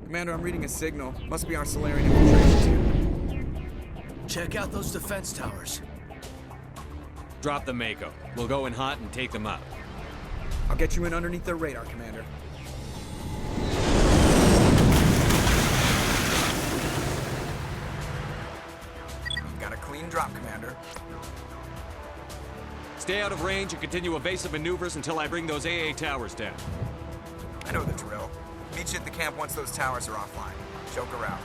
Commander, I'm reading a signal. Must be our Salarian infiltration team. Check out those defense towers. Drop the Mako. We'll go in hot and take them out. I'll get you in underneath their radar, Commander. We've got a clean drop, Commander. Stay out of range and continue evasive maneuvers until I bring those AA towers down. I know the drill. Meet you at the camp once those towers are offline. Joker out.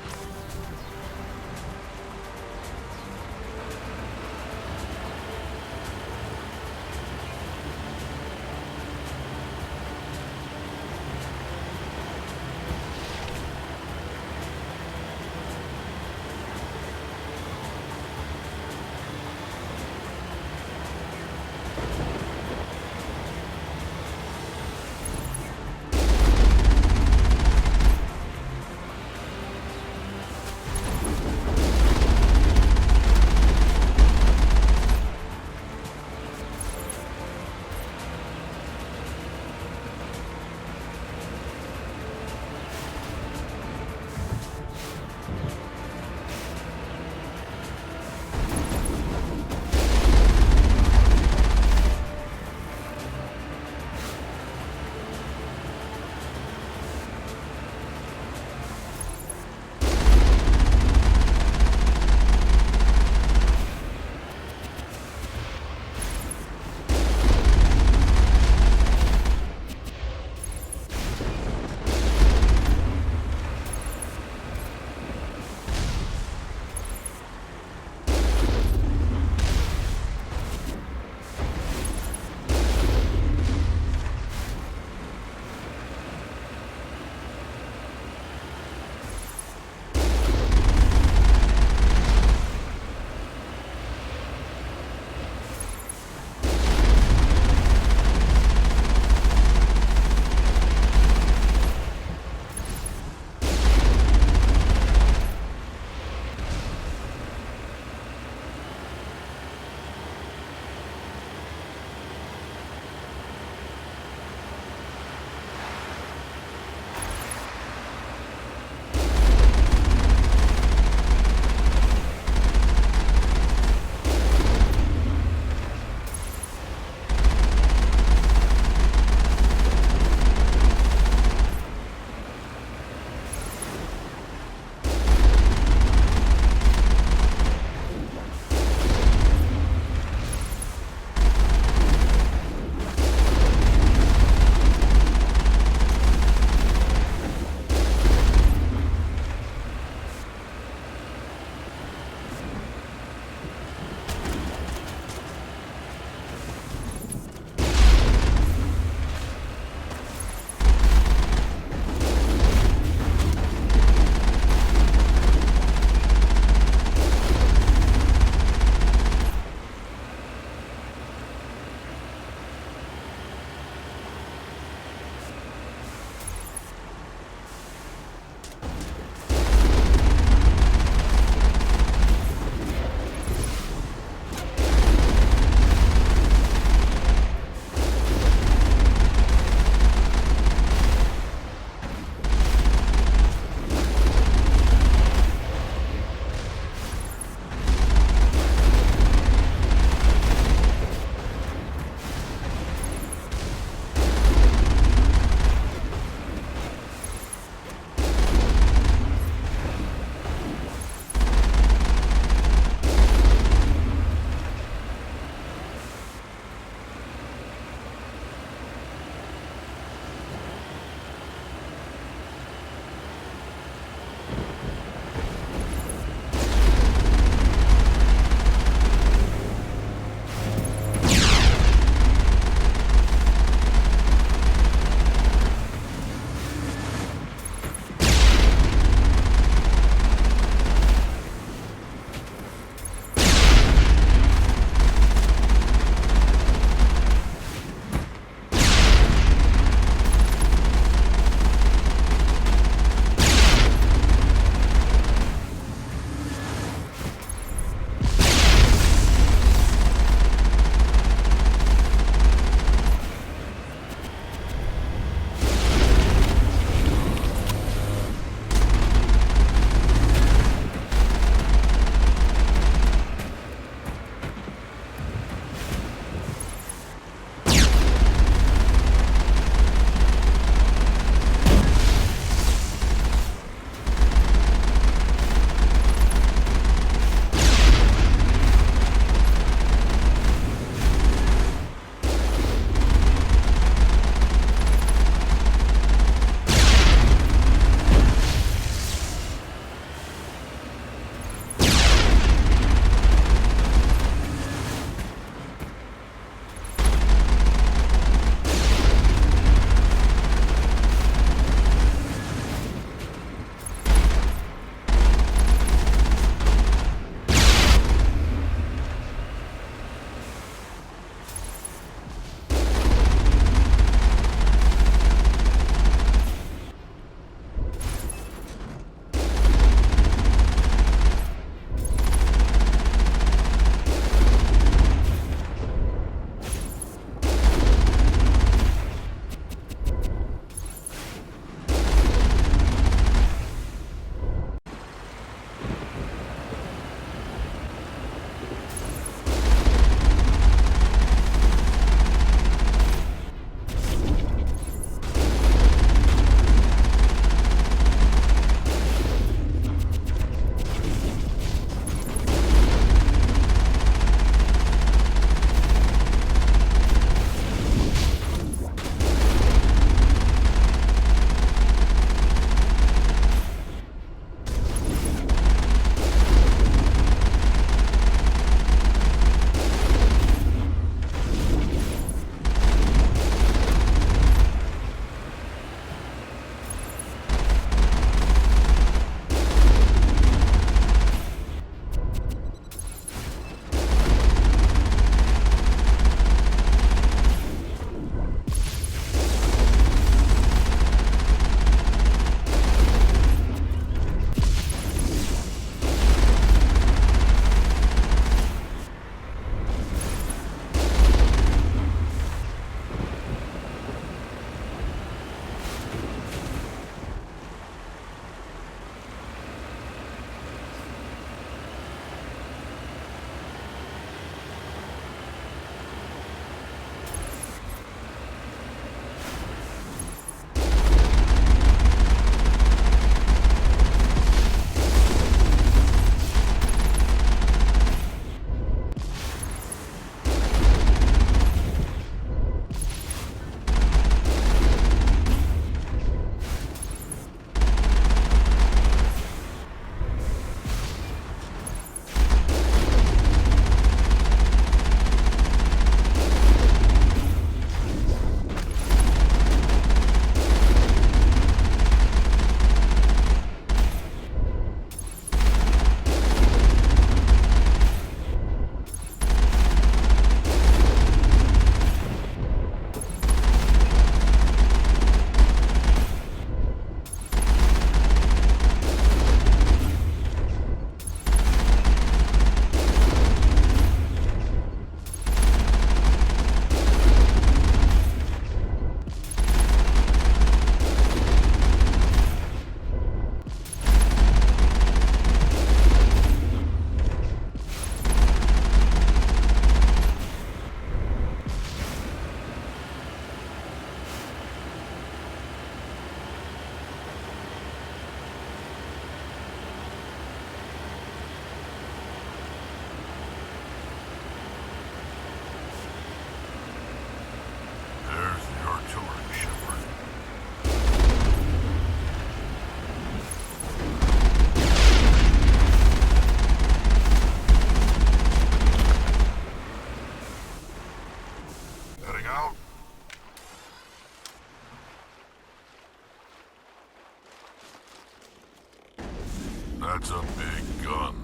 That's a big gun.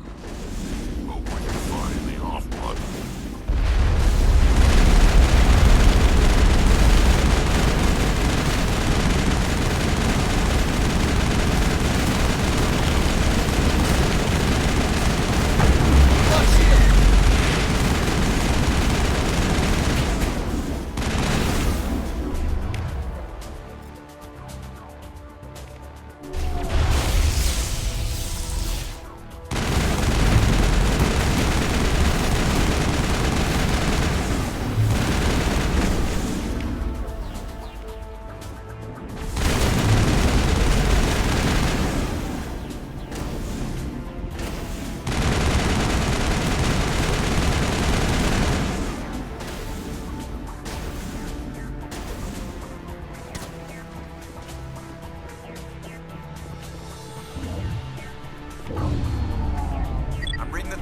Hope we can find the off button.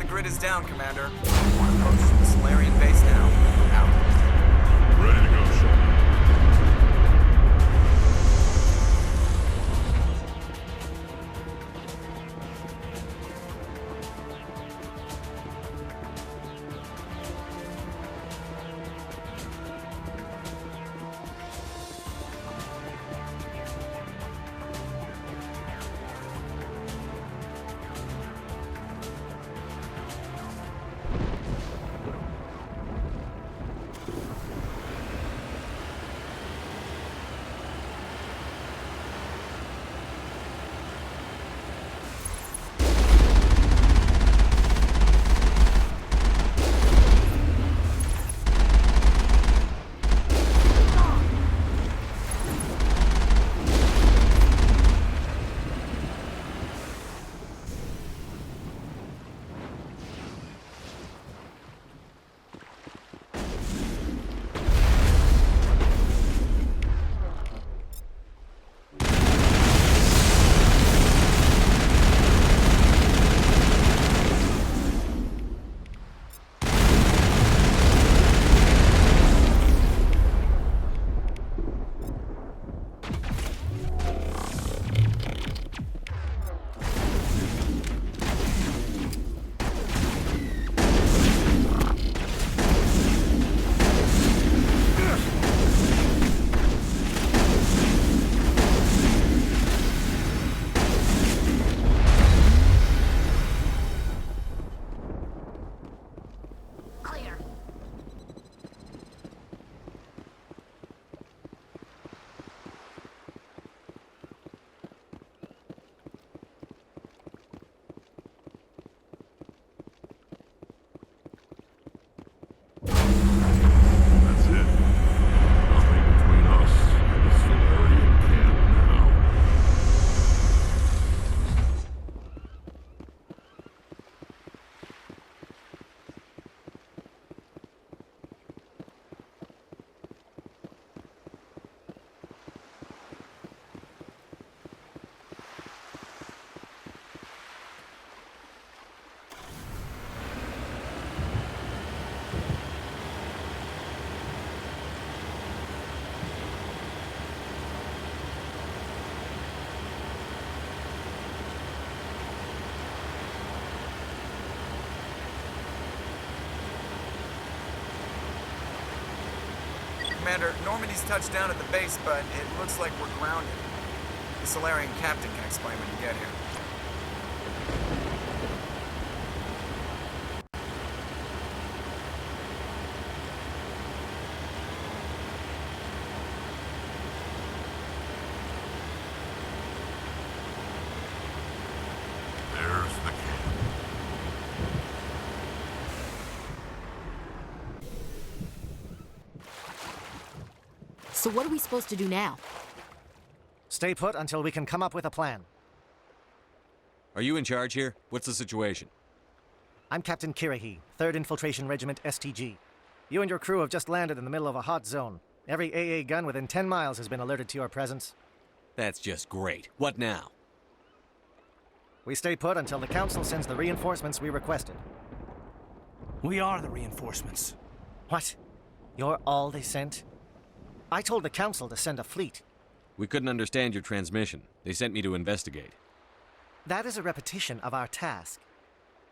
Grid is down, Commander. We're approaching the Solarian base now. Out. Ready to go, Shepard. Commander, Normandy's touched down at the base, but it looks like we're grounded. The Solarian captain can explain when you get here. There's the camp. So what are we supposed to do now? Stay put until we can come up with a plan. Are you in charge here? What's the situation? I'm Captain Kirahi, 3rd Infiltration Regiment STG. You and your crew have just landed in the middle of a hot zone. Every AA gun within 10 miles has been alerted to your presence. That's just great. What now? We stay put until the Council sends the reinforcements we requested. We are the reinforcements. What? You're all they sent? I told the Council to send a fleet. We couldn't understand your transmission. They sent me to investigate. That is a repetition of our task.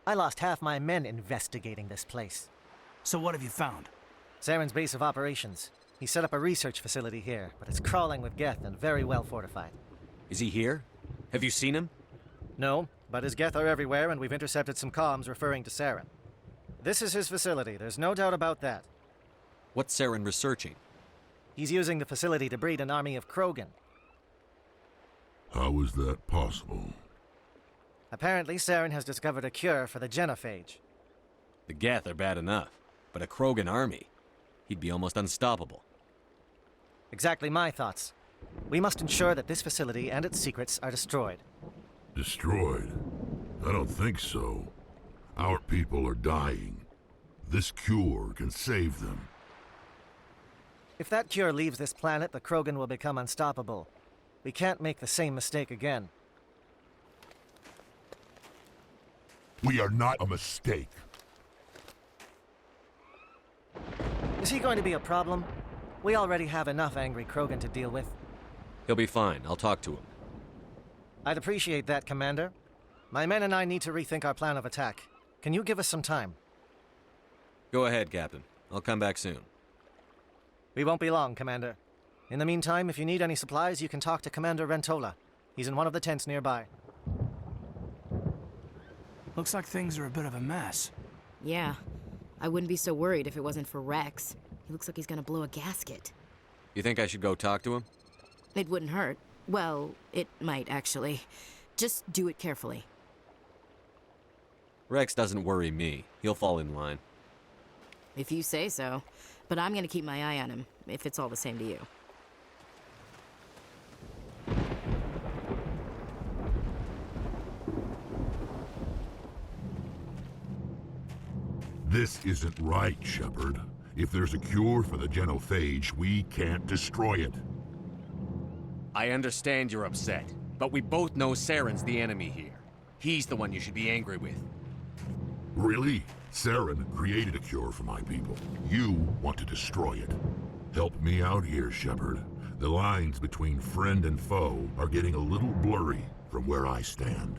I lost half my men investigating this place. So what have you found? Saren's base of operations. He set up a research facility here, but it's crawling with Geth and very well fortified. Is he here? Have you seen him? No, but his Geth are everywhere, and we've intercepted some comms referring to Saren. This is his facility, there's no doubt about that. What's Saren researching? He's using the facility to breed an army of Krogan. How is that possible? Apparently, Saren has discovered a cure for the genophage. The Geth are bad enough, but a Krogan army? He'd be almost unstoppable. Exactly my thoughts. We must ensure that this facility and its secrets are destroyed. Destroyed? I don't think so. Our people are dying. This cure can save them. If that cure leaves this planet, the Krogan will become unstoppable. We can't make the same mistake again. We are not a mistake. Is he going to be a problem? We already have enough angry Krogan to deal with. He'll be fine. I'll talk to him. I'd appreciate that, Commander. My men and I need to rethink our plan of attack. Can you give us some time? Go ahead, Captain. I'll come back soon. We won't be long, Commander. In the meantime, if you need any supplies, you can talk to Commander Rentola. He's in one of the tents nearby. Looks like things are a bit of a mess. Yeah. I wouldn't be so worried if it wasn't for Rex. He looks like he's gonna blow a gasket. You think I should go talk to him? It wouldn't hurt. Well, it might, actually. Just do it carefully. Rex doesn't worry me. He'll fall in line. If you say so. But I'm gonna keep my eye on him, if it's all the same to you. This isn't right, Shepard. If there's a cure for the genophage, we can't destroy it. I understand you're upset, but we both know Saren's the enemy here. He's the one you should be angry with. Really? Saren created a cure for my people. You want to destroy it. Help me out here, Shepard. The lines between friend and foe are getting a little blurry from where I stand.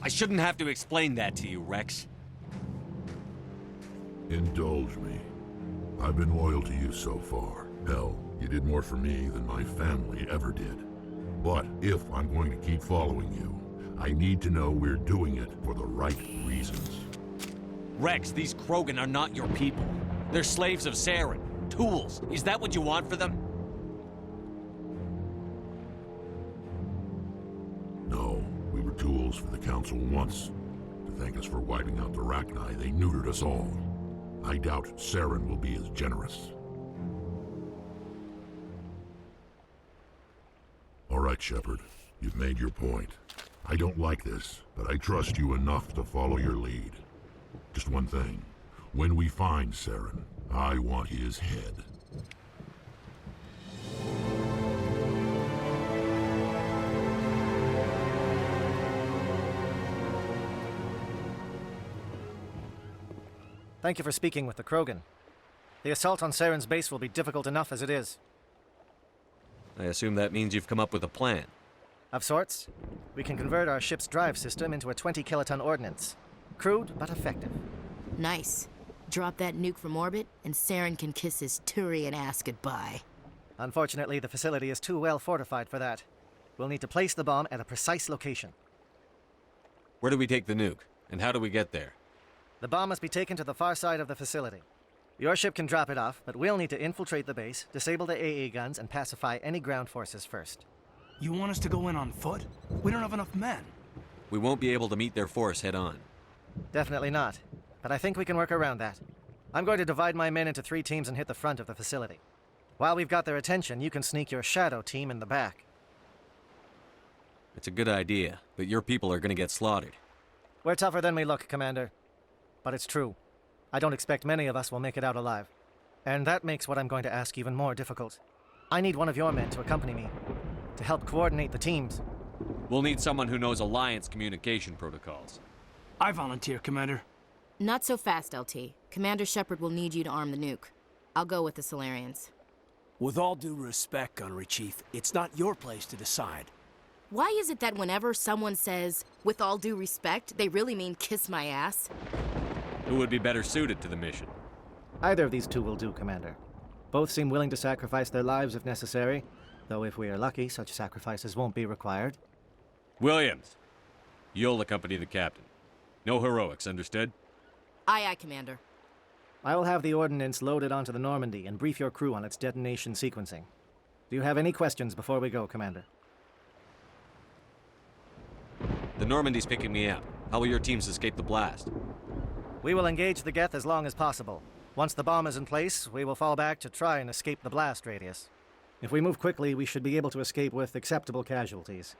I shouldn't have to explain that to you, Rex. Indulge me. I've been loyal to you so far. Hell, you did more for me than my family ever did. But if I'm going to keep following you, I need to know we're doing it for the right reasons. Rex, these Krogan are not your people. They're slaves of Saren. Tools. Is that what you want for them? No, we were tools for the Council once. To thank us for wiping out the Rachni, they neutered us all. I doubt Saren will be as generous. All right, Shepard. You've made your point. I don't like this, but I trust you enough to follow your lead. Just one thing. When we find Saren, I want his head. Thank you for speaking with the Krogan. The assault on Saren's base will be difficult enough as it is. I assume that means you've come up with a plan. Of sorts. We can convert our ship's drive system into a 20-kiloton ordnance. Crude, but effective. Nice. Drop that nuke from orbit, and Saren can kiss his Turian ass goodbye. Unfortunately, the facility is too well fortified for that. We'll need to place the bomb at a precise location. Where do we take the nuke? And how do we get there? The bomb must be taken to the far side of the facility. Your ship can drop it off, but we'll need to infiltrate the base, disable the AA guns, and pacify any ground forces first. You want us to go in on foot? We don't have enough men. We won't be able to meet their force head-on. Definitely not. But I think we can work around that. I'm going to divide my men into 3 teams and hit the front of the facility. While we've got their attention, you can sneak your shadow team in the back. It's a good idea, but your people are gonna get slaughtered. We're tougher than we look, Commander. But it's true. I don't expect many of us will make it out alive. And that makes what I'm going to ask even more difficult. I need one of your men to accompany me, to help coordinate the teams. We'll need someone who knows Alliance communication protocols. I volunteer, Commander. Not so fast, LT. Commander Shepard will need you to arm the nuke. I'll go with the Solarians. With all due respect, Gunnery Chief, it's not your place to decide. Why is it that whenever someone says, with all due respect, they really mean kiss my ass? Who would be better suited to the mission? Either of these two will do, Commander. Both seem willing to sacrifice their lives if necessary, though if we are lucky, such sacrifices won't be required. Williams, you'll accompany the captain. No heroics, understood? Aye, aye, Commander. I will have the ordnance loaded onto the Normandy and brief your crew on its detonation sequencing. Do you have any questions before we go, Commander? The Normandy's picking me up. How will your teams escape the blast? We will engage the Geth as long as possible. Once the bomb is in place, we will fall back to try and escape the blast radius. If we move quickly, we should be able to escape with acceptable casualties.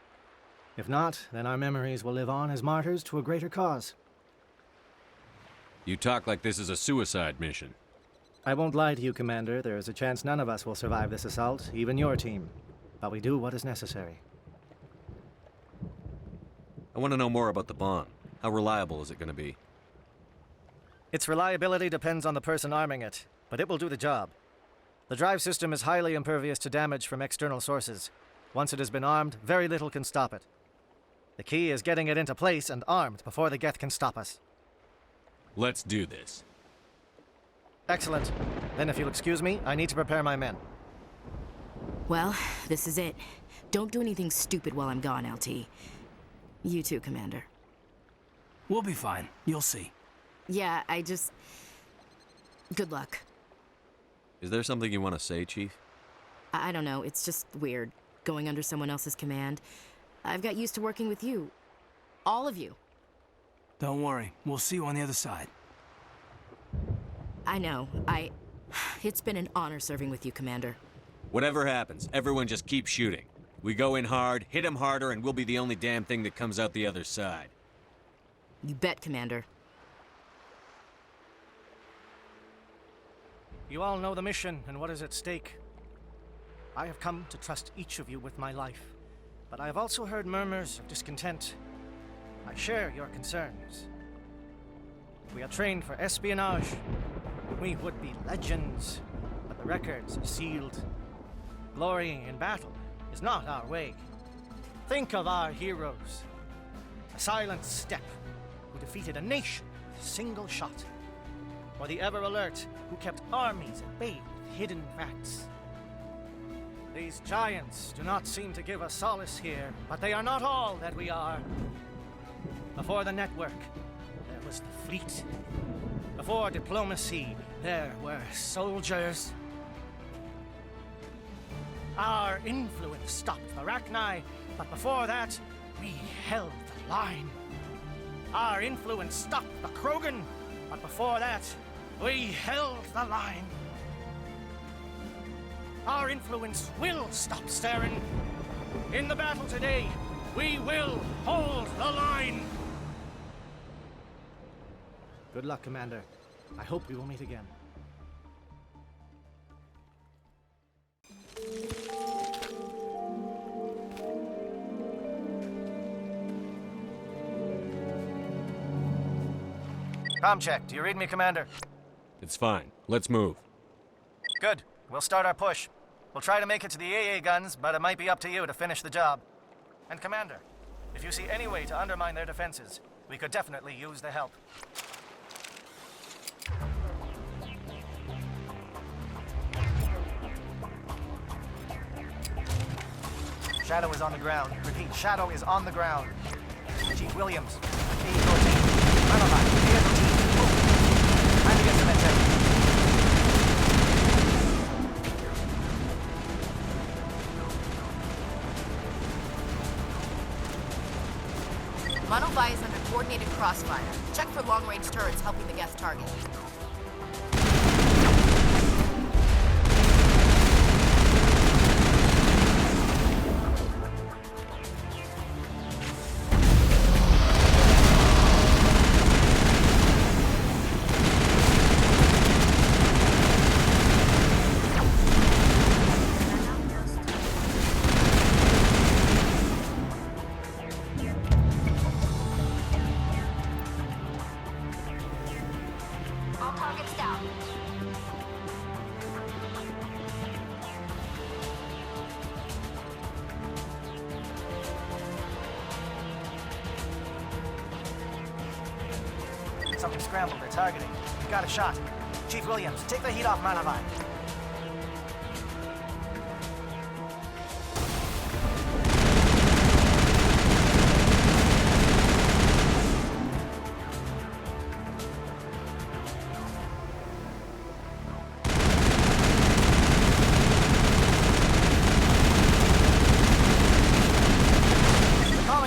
If not, then our memories will live on as martyrs to a greater cause. You talk like this is a suicide mission. I won't lie to you, Commander. There is a chance none of us will survive this assault, even your team. But we do what is necessary. I want to know more about the bomb. How reliable is it going to be? Its reliability depends on the person arming it, but it will do the job. The drive system is highly impervious to damage from external sources. Once it has been armed, very little can stop it. The key is getting it into place and armed before the Geth can stop us. Let's do this. Excellent. Then if you'll excuse me, I need to prepare my men. Well, this is it. Don't do anything stupid while I'm gone, LT. You too, Commander. We'll be fine. You'll see. Yeah, Good luck. Is there something you want to say, Chief? I don't know, it's just weird, going under someone else's command. I've got used to working with you. All of you. Don't worry. We'll see you on the other side. I know, It's been an honor serving with you, Commander. Whatever happens, everyone just keep shooting. We go in hard, hit them harder, and we'll be the only damn thing that comes out the other side. You bet, Commander. You all know the mission and what is at stake. I have come to trust each of you with my life, but I have also heard murmurs of discontent. I share your concerns. We are trained for espionage. We would be legends, but the records are sealed. Glorying in battle is not our way. Think of our heroes. A silent step who defeated a nation with a single shot. Or the ever-alert who kept armies at bay with hidden facts. These giants do not seem to give us solace here, but they are not all that we are. Before the network, there was the fleet. Before diplomacy, there were soldiers. Our influence stopped the Rachni, but before that, we held the line. Our influence stopped the Krogan, but before that, we held the line. Our influence will stop Saren. In the battle today, we will hold the line. Good luck, Commander. I hope we will meet again. Comm check. Do you read me, Commander? It's fine. Let's move. Good. We'll start our push. We'll try to make it to the AA guns, but it might be up to you to finish the job. And Commander, if you see any way to undermine their defenses, we could definitely use the help. Shadow is on the ground. Repeat, Shadow is on the ground. Chief Williams, A14, Virmire, A14, move. Time to get some intel. Monophi is under coordinated crossfire. Check for long-range turrets helping the Geth target. at something scrambled they're targeting. We've got a shot. Chief Williams, take the heat off Malavai.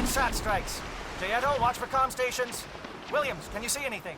SAT strikes. Dieto, watch for comm stations. Williams, can you see anything?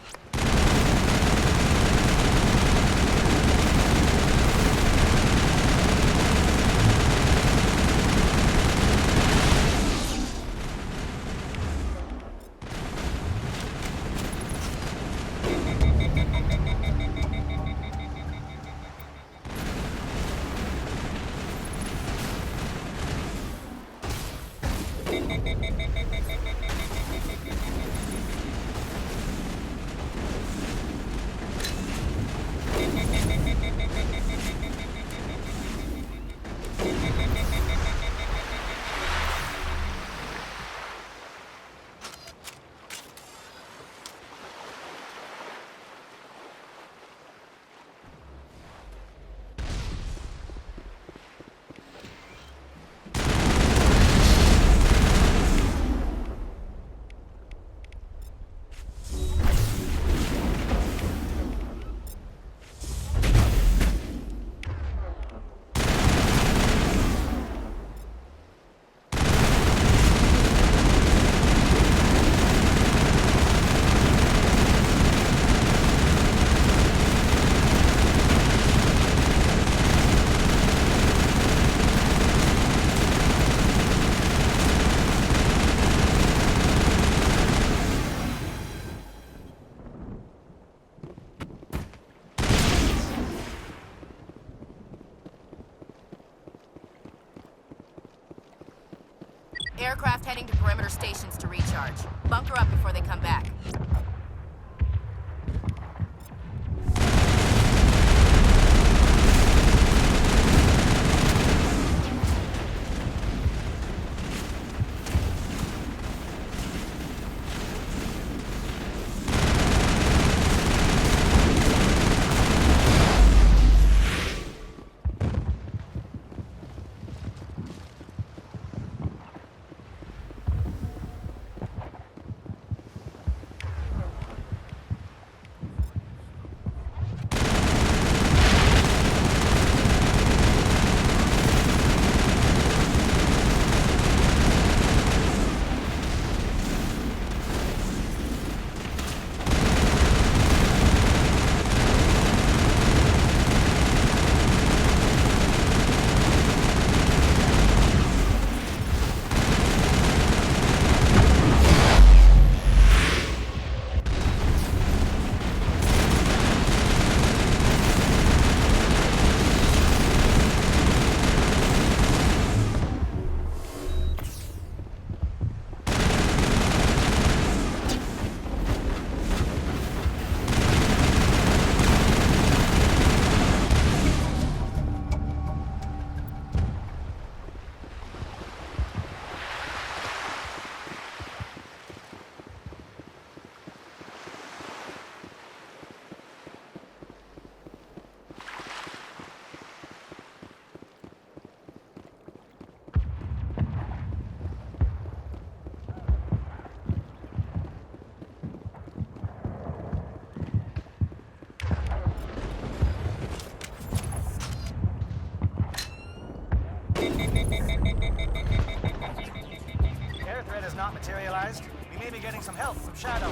Aircraft heading to perimeter stations to recharge. Bunker up before they come back. Air threat has not materialized. We may be getting some help from Shadow.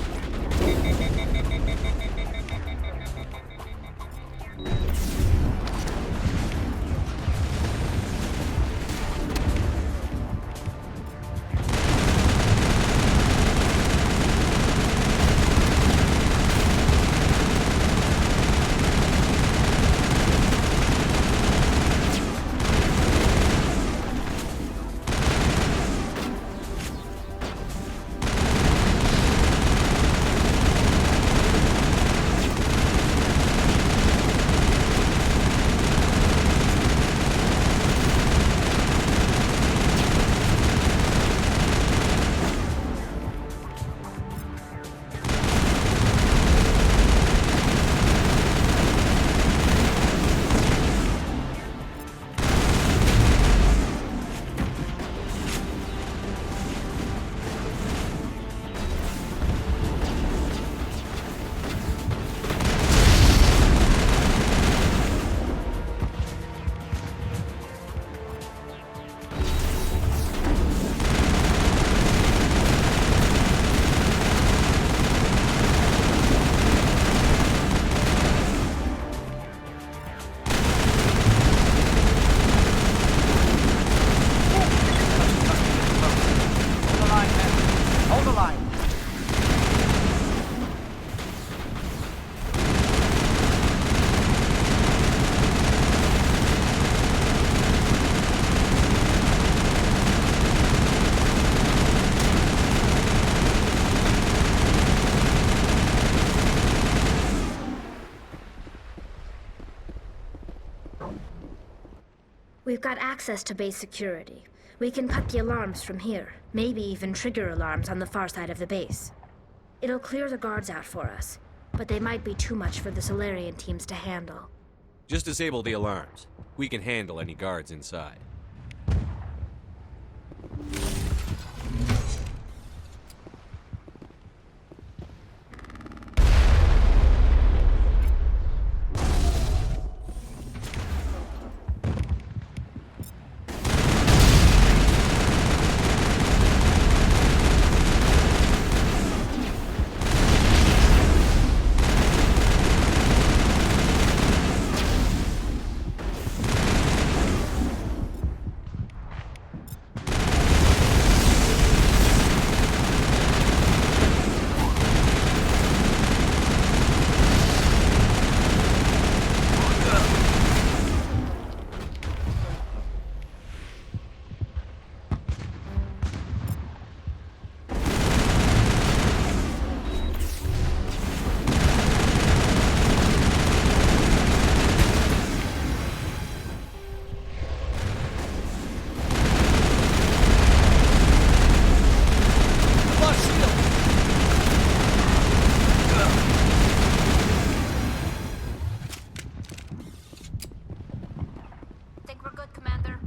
We've got access to base security. We can cut the alarms from here. Maybe even trigger alarms on the far side of the base. It'll clear the guards out for us, but they might be too much for the Solarian teams to handle. Just disable the alarms. We can handle any guards inside. Think we're good, Commander?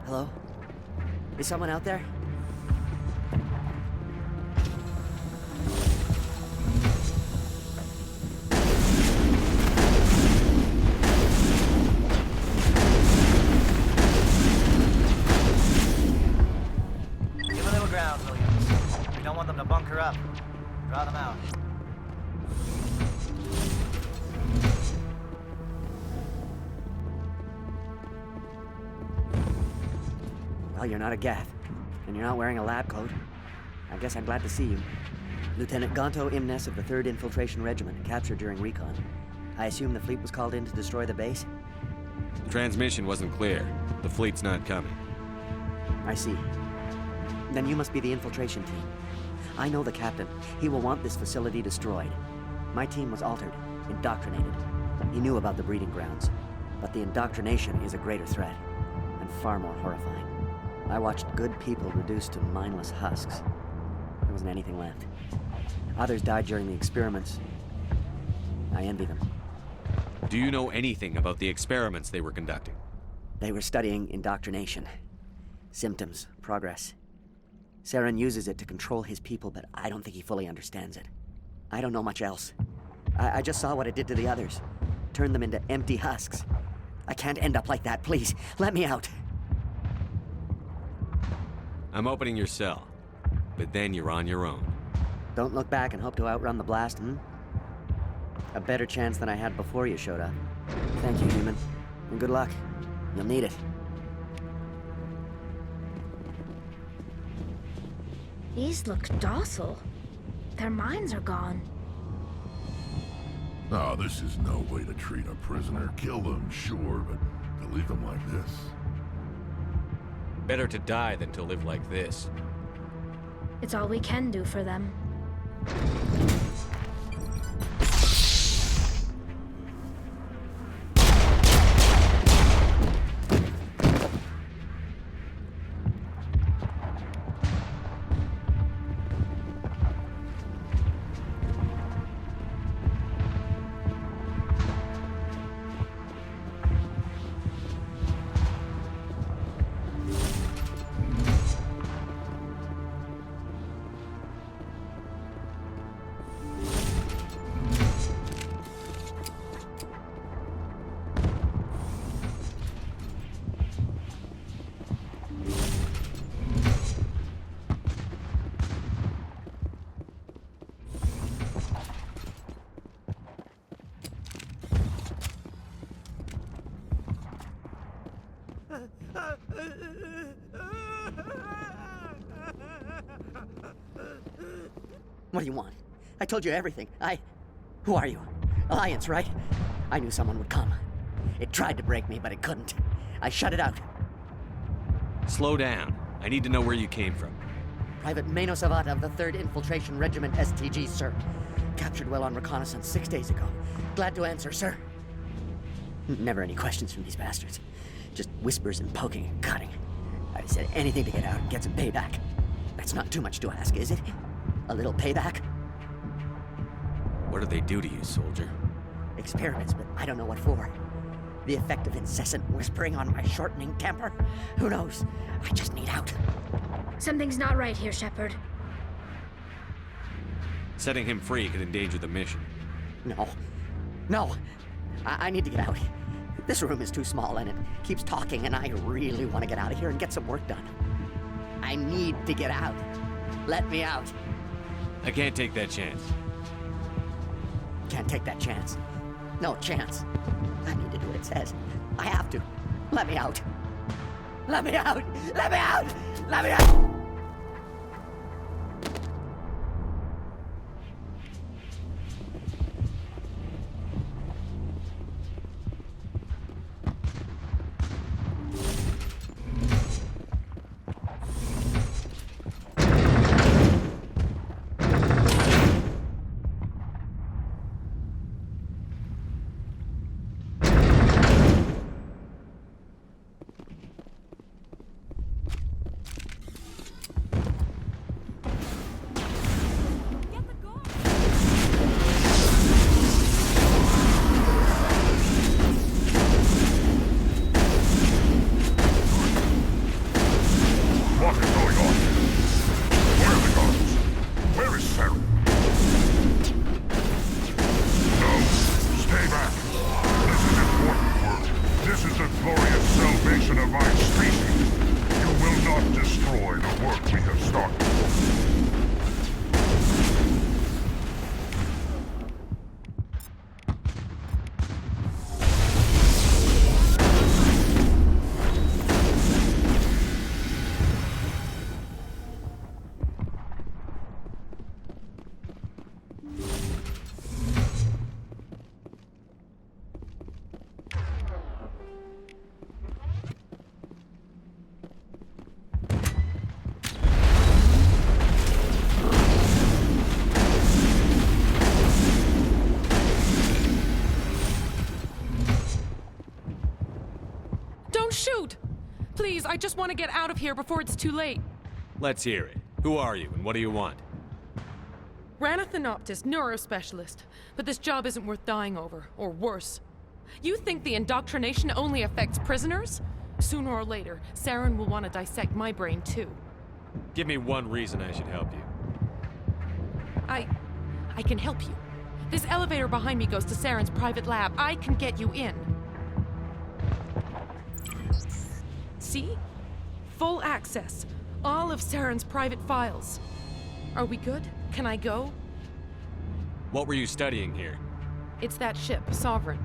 Hello? Is someone out there? Give a little ground, Williams. We don't want them to bunker up. Draw them out. Well, you're not a Gath, and you're not wearing a lab coat. I guess I'm glad to see you. Lieutenant Gonto Imnes of the 3rd Infiltration Regiment, captured during recon. I assume the fleet was called in to destroy the base? The transmission wasn't clear. The fleet's not coming. I see. Then you must be the infiltration team. I know the captain. He will want this facility destroyed. My team was altered, indoctrinated. He knew about the breeding grounds. But the indoctrination is a greater threat, and far more horrifying. I watched good people reduced to mindless husks. There wasn't anything left. Others died during the experiments. I envy them. Do you know anything about the experiments they were conducting? They were studying indoctrination. Symptoms, progress. Saren uses it to control his people, but I don't think he fully understands it. I don't know much else. I just saw what it did to the others. Turned them into empty husks. I can't end up like that, please. Let me out. I'm opening your cell, but then you're on your own. Don't look back and hope to outrun the blast, A better chance than I had before you showed up. Thank you, human. And good luck. You'll need it. These look docile. Their minds are gone. Oh, this is no way to treat a prisoner. Kill them, sure, but to leave them like this. Better to die than to live like this. It's all we can do for them. What do you want? I told you everything. Who are you? Alliance, right? I knew someone would come. It tried to break me, but it couldn't. I shut it out. Slow down. I need to know where you came from. Private Mano Savata of the 3rd Infiltration Regiment STG, sir. Captured while on reconnaissance 6 days ago. Glad to answer, sir. Never any questions from these bastards. Just whispers and poking and cutting. I said anything to get out and get some payback. That's not too much to ask, is it? A little payback? What do they do to you, soldier? Experiments, but I don't know what for. The effect of incessant whispering on my shortening temper? Who knows? I just need out. Something's not right here, Shepard. Setting him free could endanger the mission. No. No. I need to get out. This room is too small and it keeps talking, and I really want to get out of here and get some work done. I need to get out. Let me out. I can't take that chance. Can't take that chance. No chance. I need to do what it says. I have to. Let me out. Let me out! Let me out! Let me out! Shoot! Please, I just want to get out of here before it's too late. Let's hear it. Who are you, and what do you want? Ranathanoptis, neurospecialist. But this job isn't worth dying over, or worse. You think the indoctrination only affects prisoners? Sooner or later, Saren will want to dissect my brain too. Give me one reason I should help you. I can help you. This elevator behind me goes to Saren's private lab. I can get you in. See? Full access. All of Saren's private files. Are we good? Can I go? What were you studying here? It's that ship, Sovereign.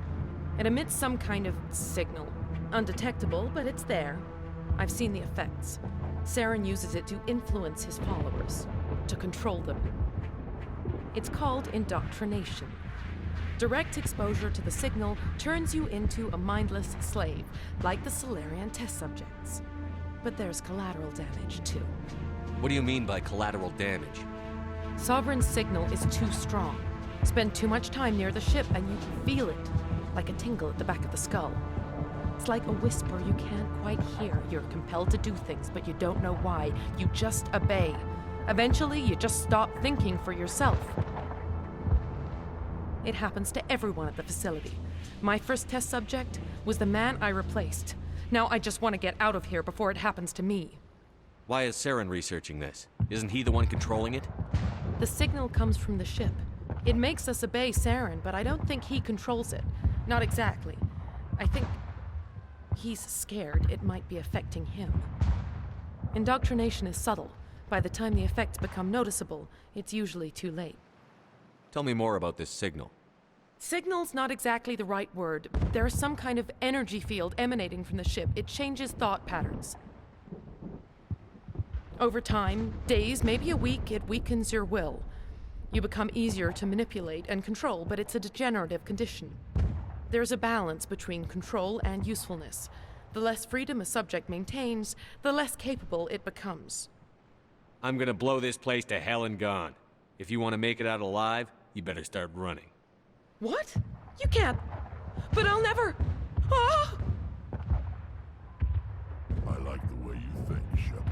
It emits some kind of signal. Undetectable, but it's there. I've seen the effects. Saren uses it to influence his followers, to control them. It's called indoctrination. Direct exposure to the signal turns you into a mindless slave, like the Salarian test subjects. But there's collateral damage, too. What do you mean by collateral damage? Sovereign's signal is too strong. Spend too much time near the ship and you feel it, like a tingle at the back of the skull. It's like a whisper you can't quite hear. You're compelled to do things, but you don't know why. You just obey. Eventually, you just stop thinking for yourself. It happens to everyone at the facility. My first test subject was the man I replaced. Now I just want to get out of here before it happens to me. Why is Saren researching this? Isn't he the one controlling it? The signal comes from the ship. It makes us obey Saren, but I don't think he controls it. Not exactly. I think he's scared it might be affecting him. Indoctrination is subtle. By the time the effects become noticeable, it's usually too late. Tell me more about this signal. Signal's not exactly the right word. There's some kind of energy field emanating from the ship. It changes thought patterns. Over time, days, maybe a week, it weakens your will. You become easier to manipulate and control, but it's a degenerative condition. There's a balance between control and usefulness. The less freedom a subject maintains, the less capable it becomes. I'm gonna blow this place to hell and gone. If you want to make it out alive, you better start running. What? You can't. But I'll never. Ah! I like the way you think, Shepard.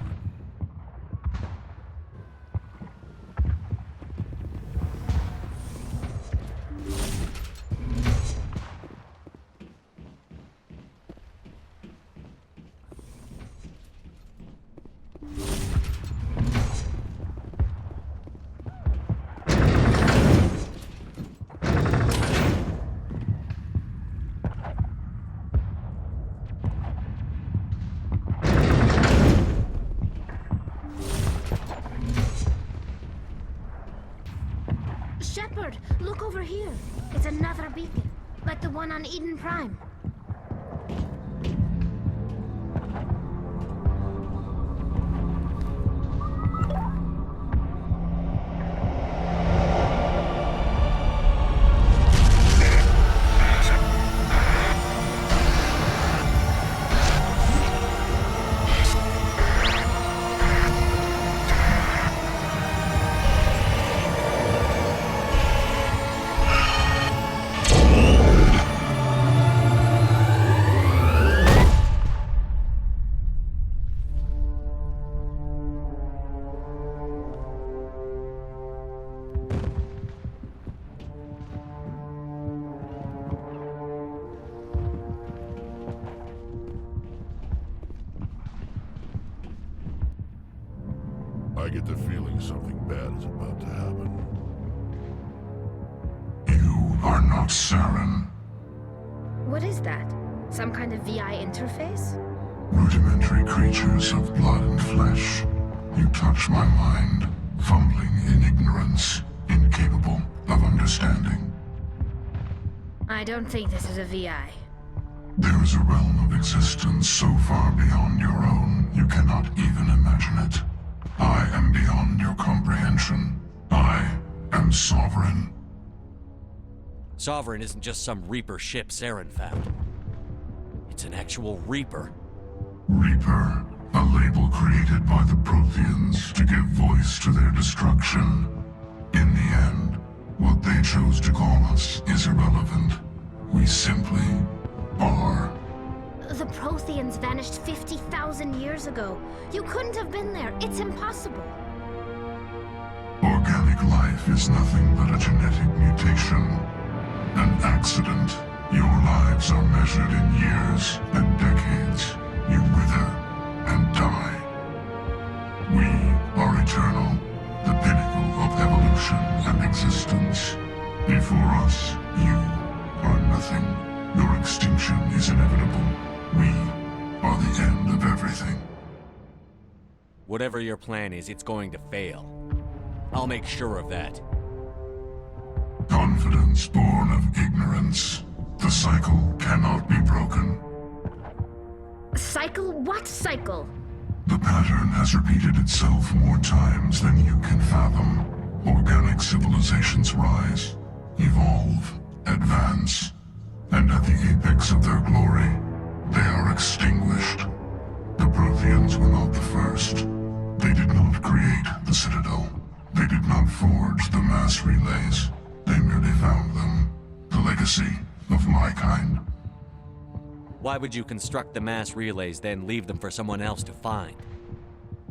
Shepard, look over here. It's another beacon, like the one on Eden Prime. I get the feeling something bad is about to happen. You are not Saren. What is that? Some kind of VI interface? Rudimentary creatures of blood and flesh. You touch my mind, fumbling in ignorance, incapable of understanding. I don't think this is a VI. There is a realm of existence so far beyond your own, you cannot even imagine it. I am beyond your comprehension. I am Sovereign. Sovereign isn't just some Reaper ship Saren found. It's an actual Reaper. Reaper, a label created by the Protheans to give voice to their destruction. In the end, what they chose to call us is irrelevant. We simply are. The Protheans vanished 50,000 years ago. You couldn't have been there. It's impossible. Organic life is nothing but a genetic mutation. An accident. Your lives are measured in years and decades. You wither and die. We are eternal, the pinnacle of evolution and existence. Before us, you are nothing. Your extinction is inevitable. We are the end of everything. Whatever your plan is, it's going to fail. I'll make sure of that. Confidence born of ignorance. The cycle cannot be broken. Cycle? What cycle? The pattern has repeated itself more times than you can fathom. Organic civilizations rise, evolve, advance, and at the apex of their glory, they are extinguished. The Protheans were not the first. They did not create the Citadel. They did not forge the mass relays. They merely found them. The legacy of my kind. Why would you construct the mass relays, then leave them for someone else to find?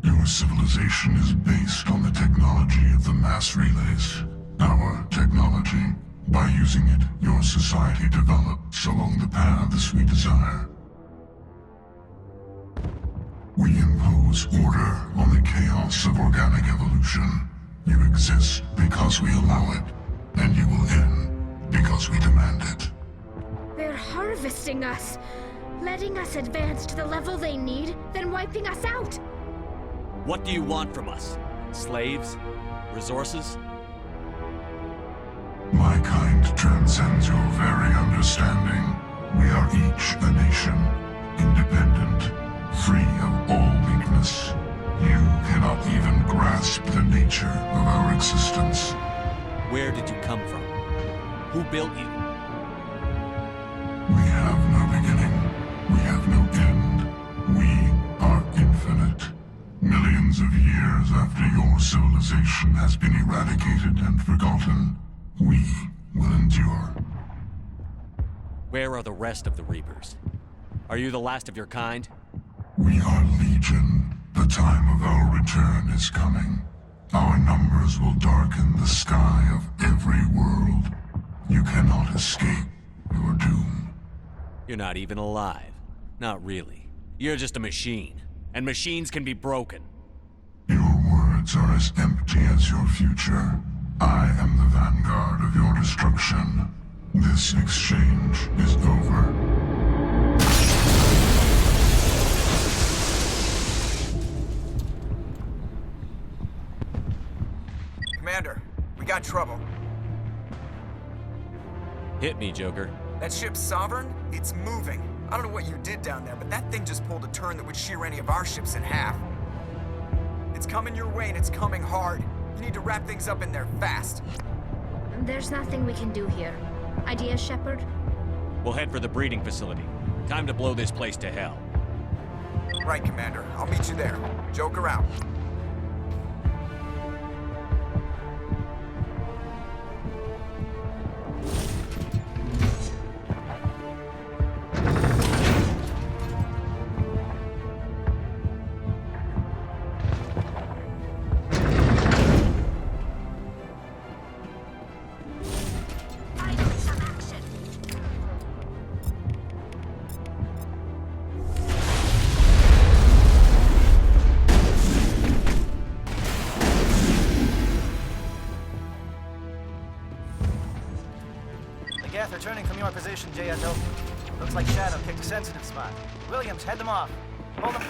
Your civilization is based on the technology of the mass relays. Our technology. By using it, your society develops along the paths we desire. We impose order on the chaos of organic evolution. You exist because we allow it, and you will end because we demand it. They're harvesting us, letting us advance to the level they need, then wiping us out. What do you want from us? Slaves? Resources? My kind transcends your very understanding. We are each a nation, independent, free of all weakness. You cannot even grasp the nature of our existence. Where did you come from? Who built you? your civilization has been eradicated and forgotten, we will endure. Where are the rest of the Reapers? Are you the last of your kind? We are Legion. The time of our return is coming. Our numbers will darken the sky of every world. You cannot escape your doom. You're not even alive. Not really. You're just a machine. And machines can be broken. Your words are as empty as your future. I am the vanguard of your destruction. This exchange is over. Commander, we got trouble. Hit me, Joker. That ship's Sovereign? It's moving. I don't know what you did down there, but that thing just pulled a turn that would shear any of our ships in half. It's coming your way, and it's coming hard. You need to wrap things up in there fast. There's nothing we can do here. Ideas, Shepard? We'll head for the breeding facility. Time to blow this place to hell. Right, Commander. I'll meet you there. Joker out. Geth returning from your position, JSO. Looks like Shadow picked a sensitive spot. Williams, head them off. Hold them.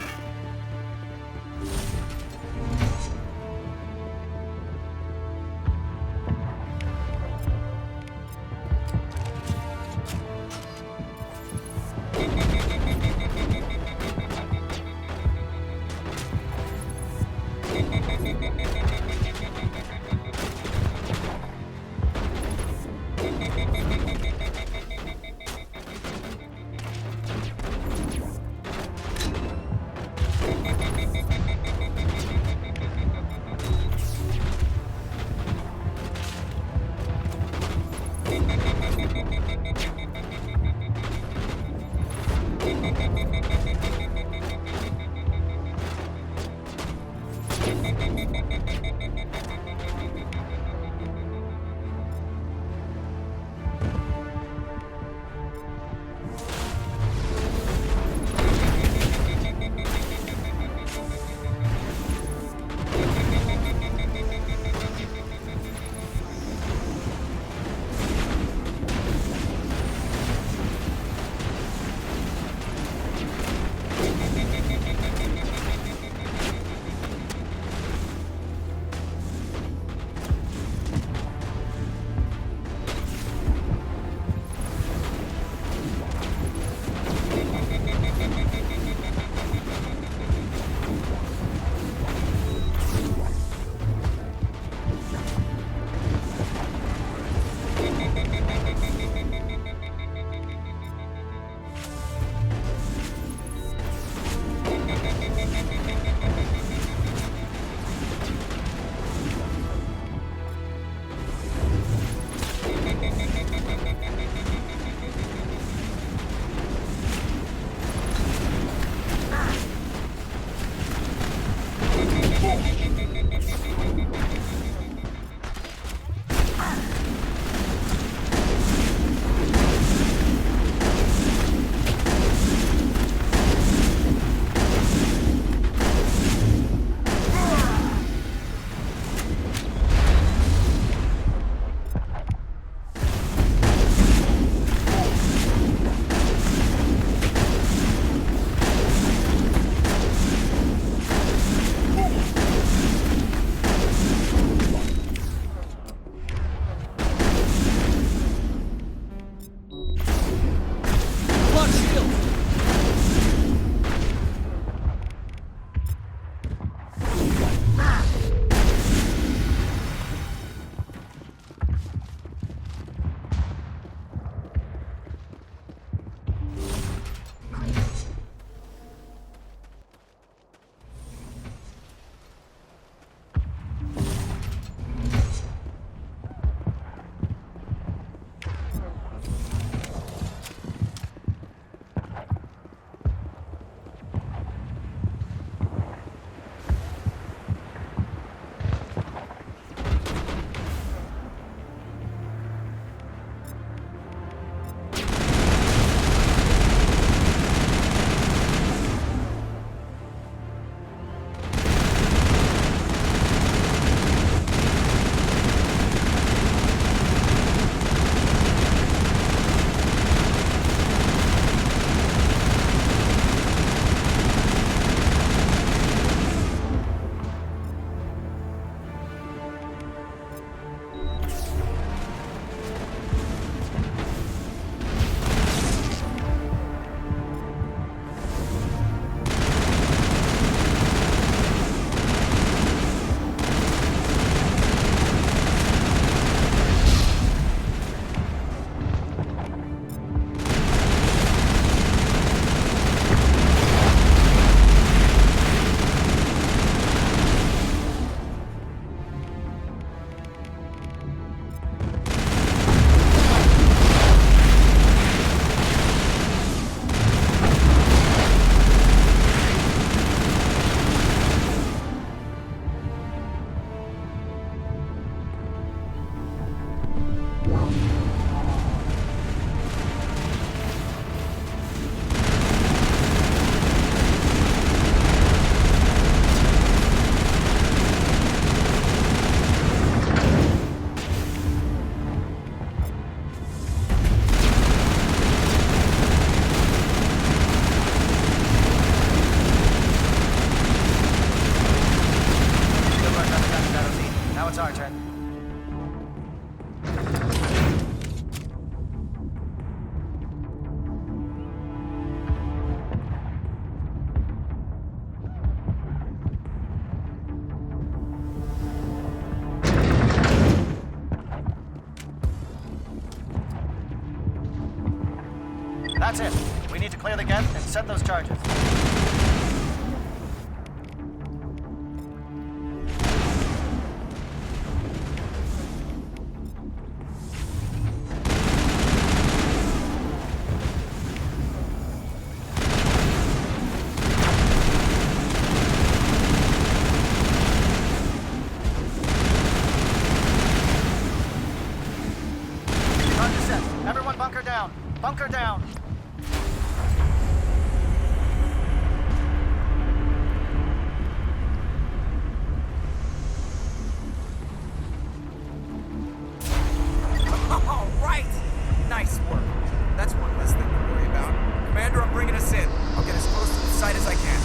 That's it. We need to clear the gate and set those charges. Charges set. Everyone bunker down. Bunker down. All right! Nice work. That's one less thing to worry about. Commander, I'm bringing us in. I'll get as close to the site as I can.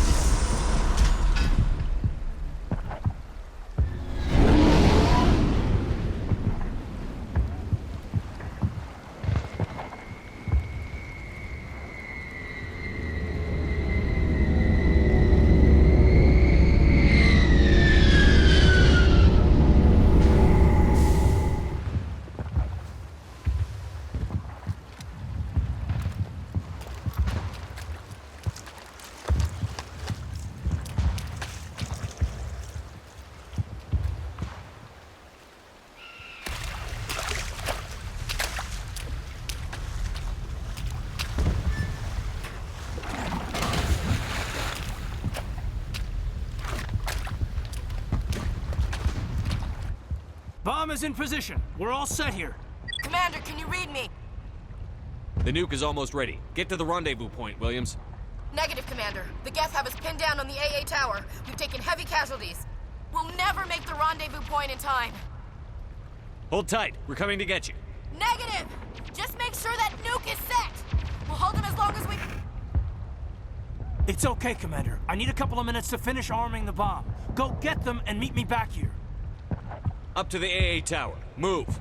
Bomb is in position. We're all set here. Commander, can you read me? The nuke is almost ready. Get to the rendezvous point, Williams. Negative, Commander. The Geth have us pinned down on the AA tower. We've taken heavy casualties. We'll never make the rendezvous point in time. Hold tight. We're coming to get you. Negative! Just make sure that nuke is set! We'll hold them as long as we... It's okay, Commander. I need a couple of minutes to finish arming the bomb. Go get them and meet me back here. Up to the AA tower. Move.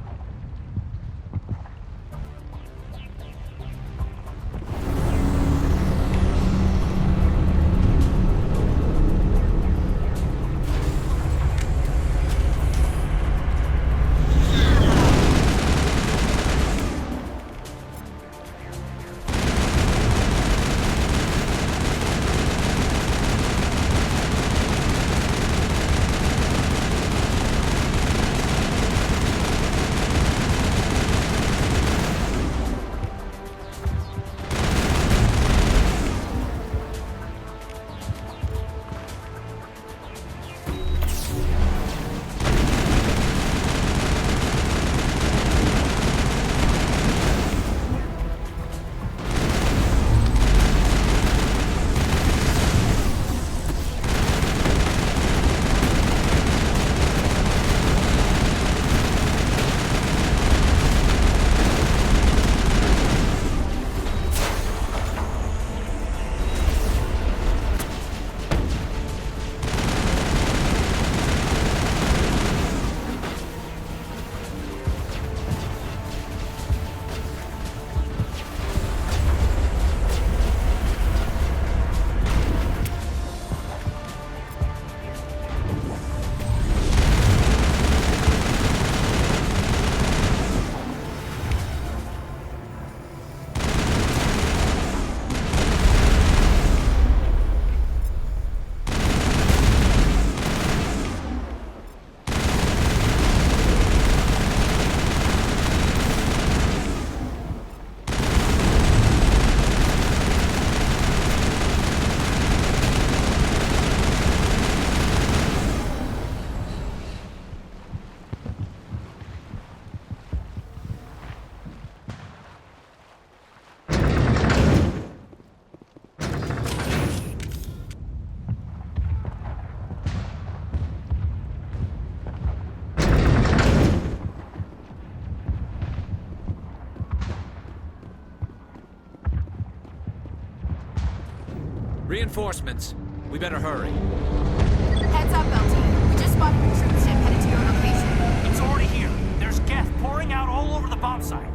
Reinforcements. We better hurry. Heads up, LT. We just spotted a troop ship headed to your location. It's already here. There's Geth pouring out all over the bomb site.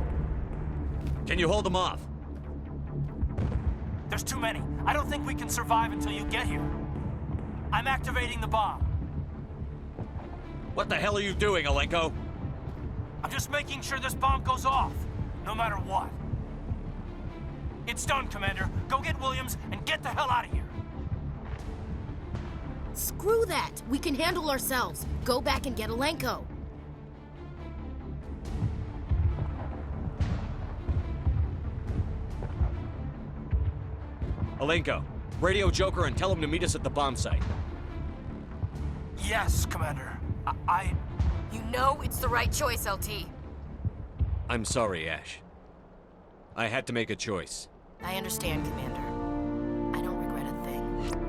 Can you hold them off? There's too many. I don't think we can survive until you get here. I'm activating the bomb. What the hell are you doing, Alenko? I'm just making sure this bomb goes off, no matter what. It's done, Commander. Go get Williams and get the hell out of here. Screw that! We can handle ourselves. Go back and get Alenko. Alenko, radio Joker and tell him to meet us at the bomb site. Yes, Commander. I... You know it's the right choice, LT. I'm sorry, Ash. I had to make a choice. I understand, Commander. I don't regret a thing.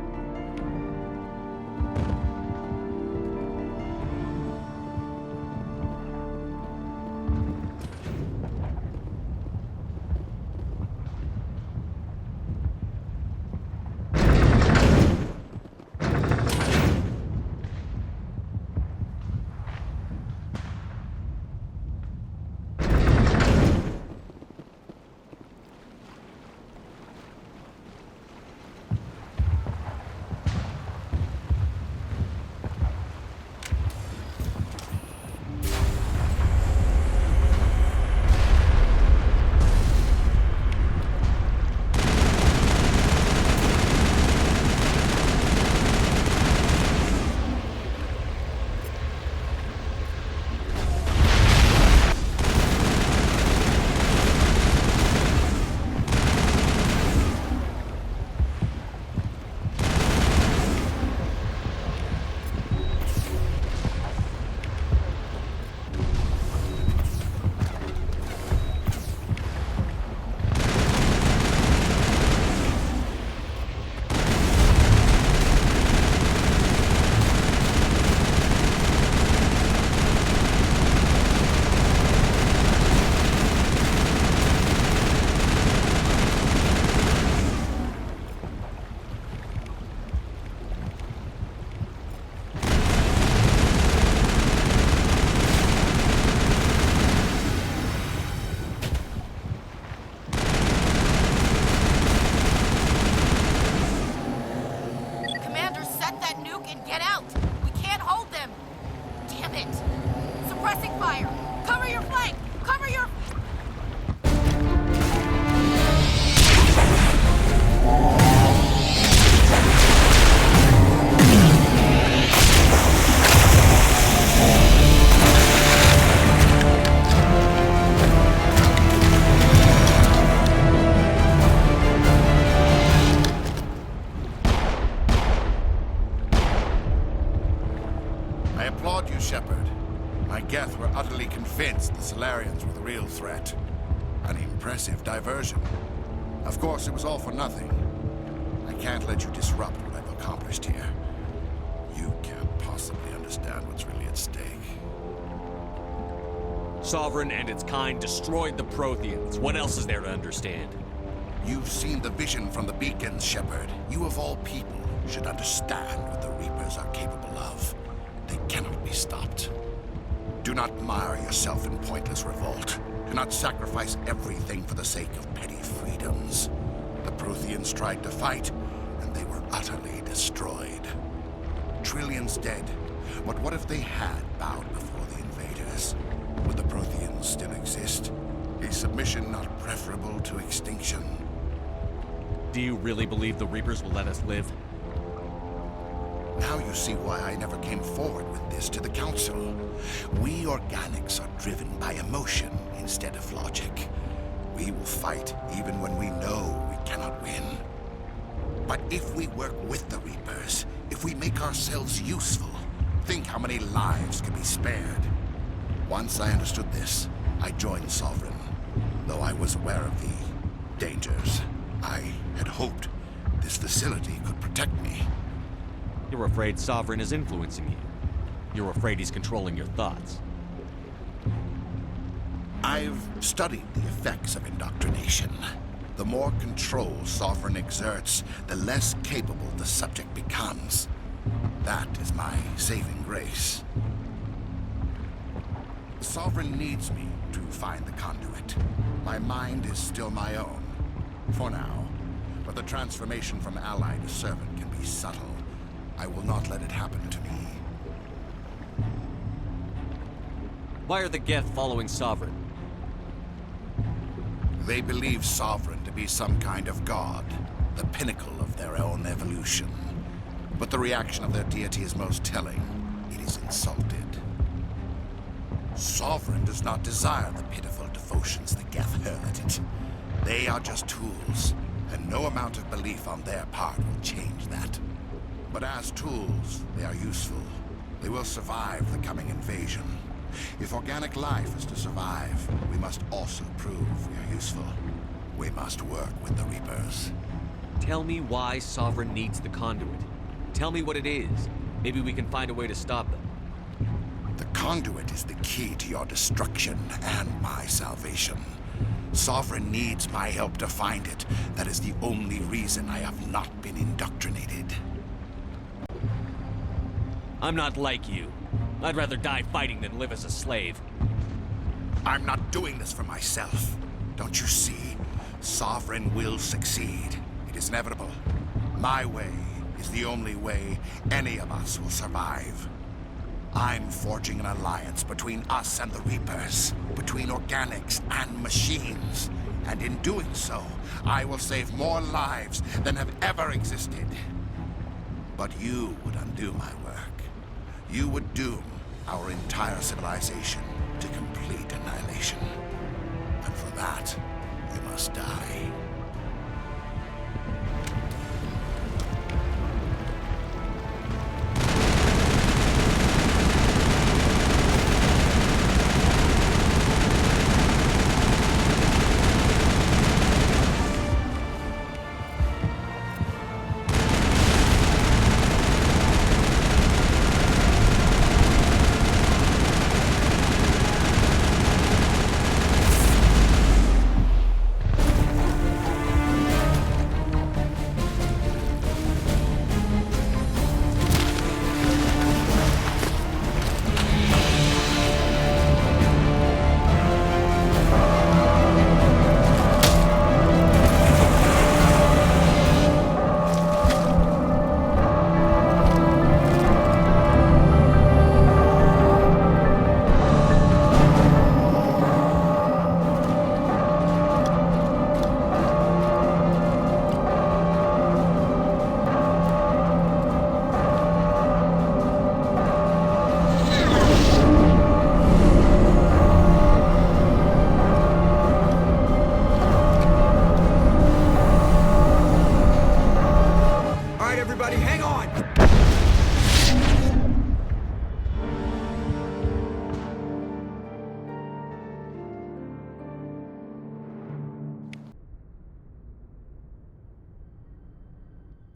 Shepard. My Geth were utterly convinced the Solarians were the real threat. An impressive diversion. Of course, it was all for nothing. I can't let you disrupt what I've accomplished here. You can't possibly understand what's really at stake. Sovereign and its kind destroyed the Protheans. What else is there to understand? You've seen the vision from the beacons, Shepard. You of all people should understand what the Reapers are capable of. They cannot be stopped. Do not mire yourself in pointless revolt. Do not sacrifice everything for the sake of petty freedoms. The Protheans tried to fight, and they were utterly destroyed. Trillions dead, but what if they had bowed before the invaders? Would the Protheans still exist? Is submission not preferable to extinction? Do you really believe the Reapers will let us live? Now you see why I never came forward with this to the Council. We organics are driven by emotion instead of logic. We will fight even when we know we cannot win. But if we work with the Reapers, if we make ourselves useful, think how many lives can be spared. Once I understood this, I joined Sovereign, though I was aware of the dangers. I had hoped this facility could protect me. You're afraid Sovereign is influencing you. You're afraid he's controlling your thoughts. I've studied the effects of indoctrination. The more control Sovereign exerts, the less capable the subject becomes. That is my saving grace. Sovereign needs me to find the conduit. My mind is still my own, for now. But the transformation from ally to servant can be subtle. I will not let it happen to me. Why are the Geth following Sovereign? They believe Sovereign to be some kind of god, the pinnacle of their own evolution. But the reaction of their deity is most telling. It is insulted. Sovereign does not desire the pitiful devotions the Geth hurl at it. They are just tools, and no amount of belief on their part will change that. But as tools, they are useful. They will survive the coming invasion. If organic life is to survive, we must also prove we are useful. We must work with the Reapers. Tell me why Sovereign needs the conduit. Tell me what it is. Maybe we can find a way to stop them. The conduit is the key to your destruction and my salvation. Sovereign needs my help to find it. That is the only reason I have not been indoctrinated. I'm not like you. I'd rather die fighting than live as a slave. I'm not doing this for myself. Don't you see? Sovereign will succeed. It is inevitable. My way is the only way any of us will survive. I'm forging an alliance between us and the Reapers, between organics and machines. And in doing so, I will save more lives than have ever existed. But you would undo my work. You would doom our entire civilization to complete annihilation. And for that, you must die.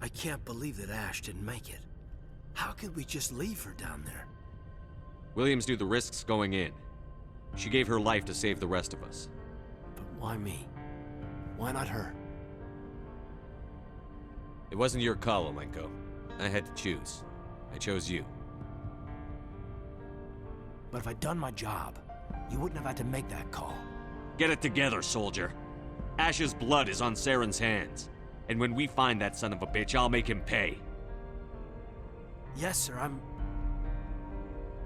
I can't believe that Ash didn't make it. How could we just leave her down there? Williams knew the risks going in. She gave her life to save the rest of us. But why me? Why not her? It wasn't your call, Olenko. I had to choose. I chose you. But if I'd done my job, you wouldn't have had to make that call. Get it together, soldier. Ash's blood is on Saren's hands. And when we find that son of a bitch, I'll make him pay. Yes, sir,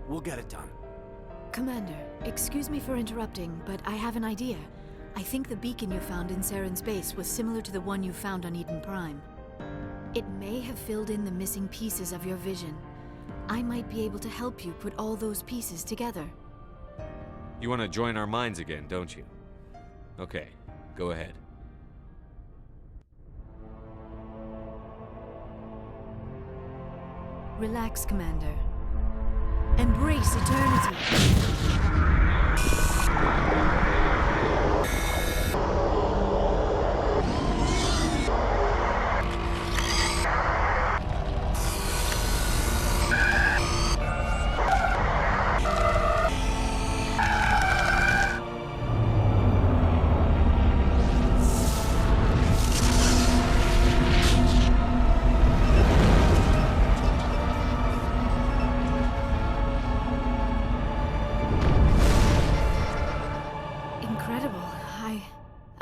We'll get it done. Commander, excuse me for interrupting, but I have an idea. I think the beacon you found in Saren's base was similar to the one you found on Eden Prime. It may have filled in the missing pieces of your vision. I might be able to help you put all those pieces together. You want to join our minds again, don't you? Okay, go ahead. Relax, Commander. Embrace eternity.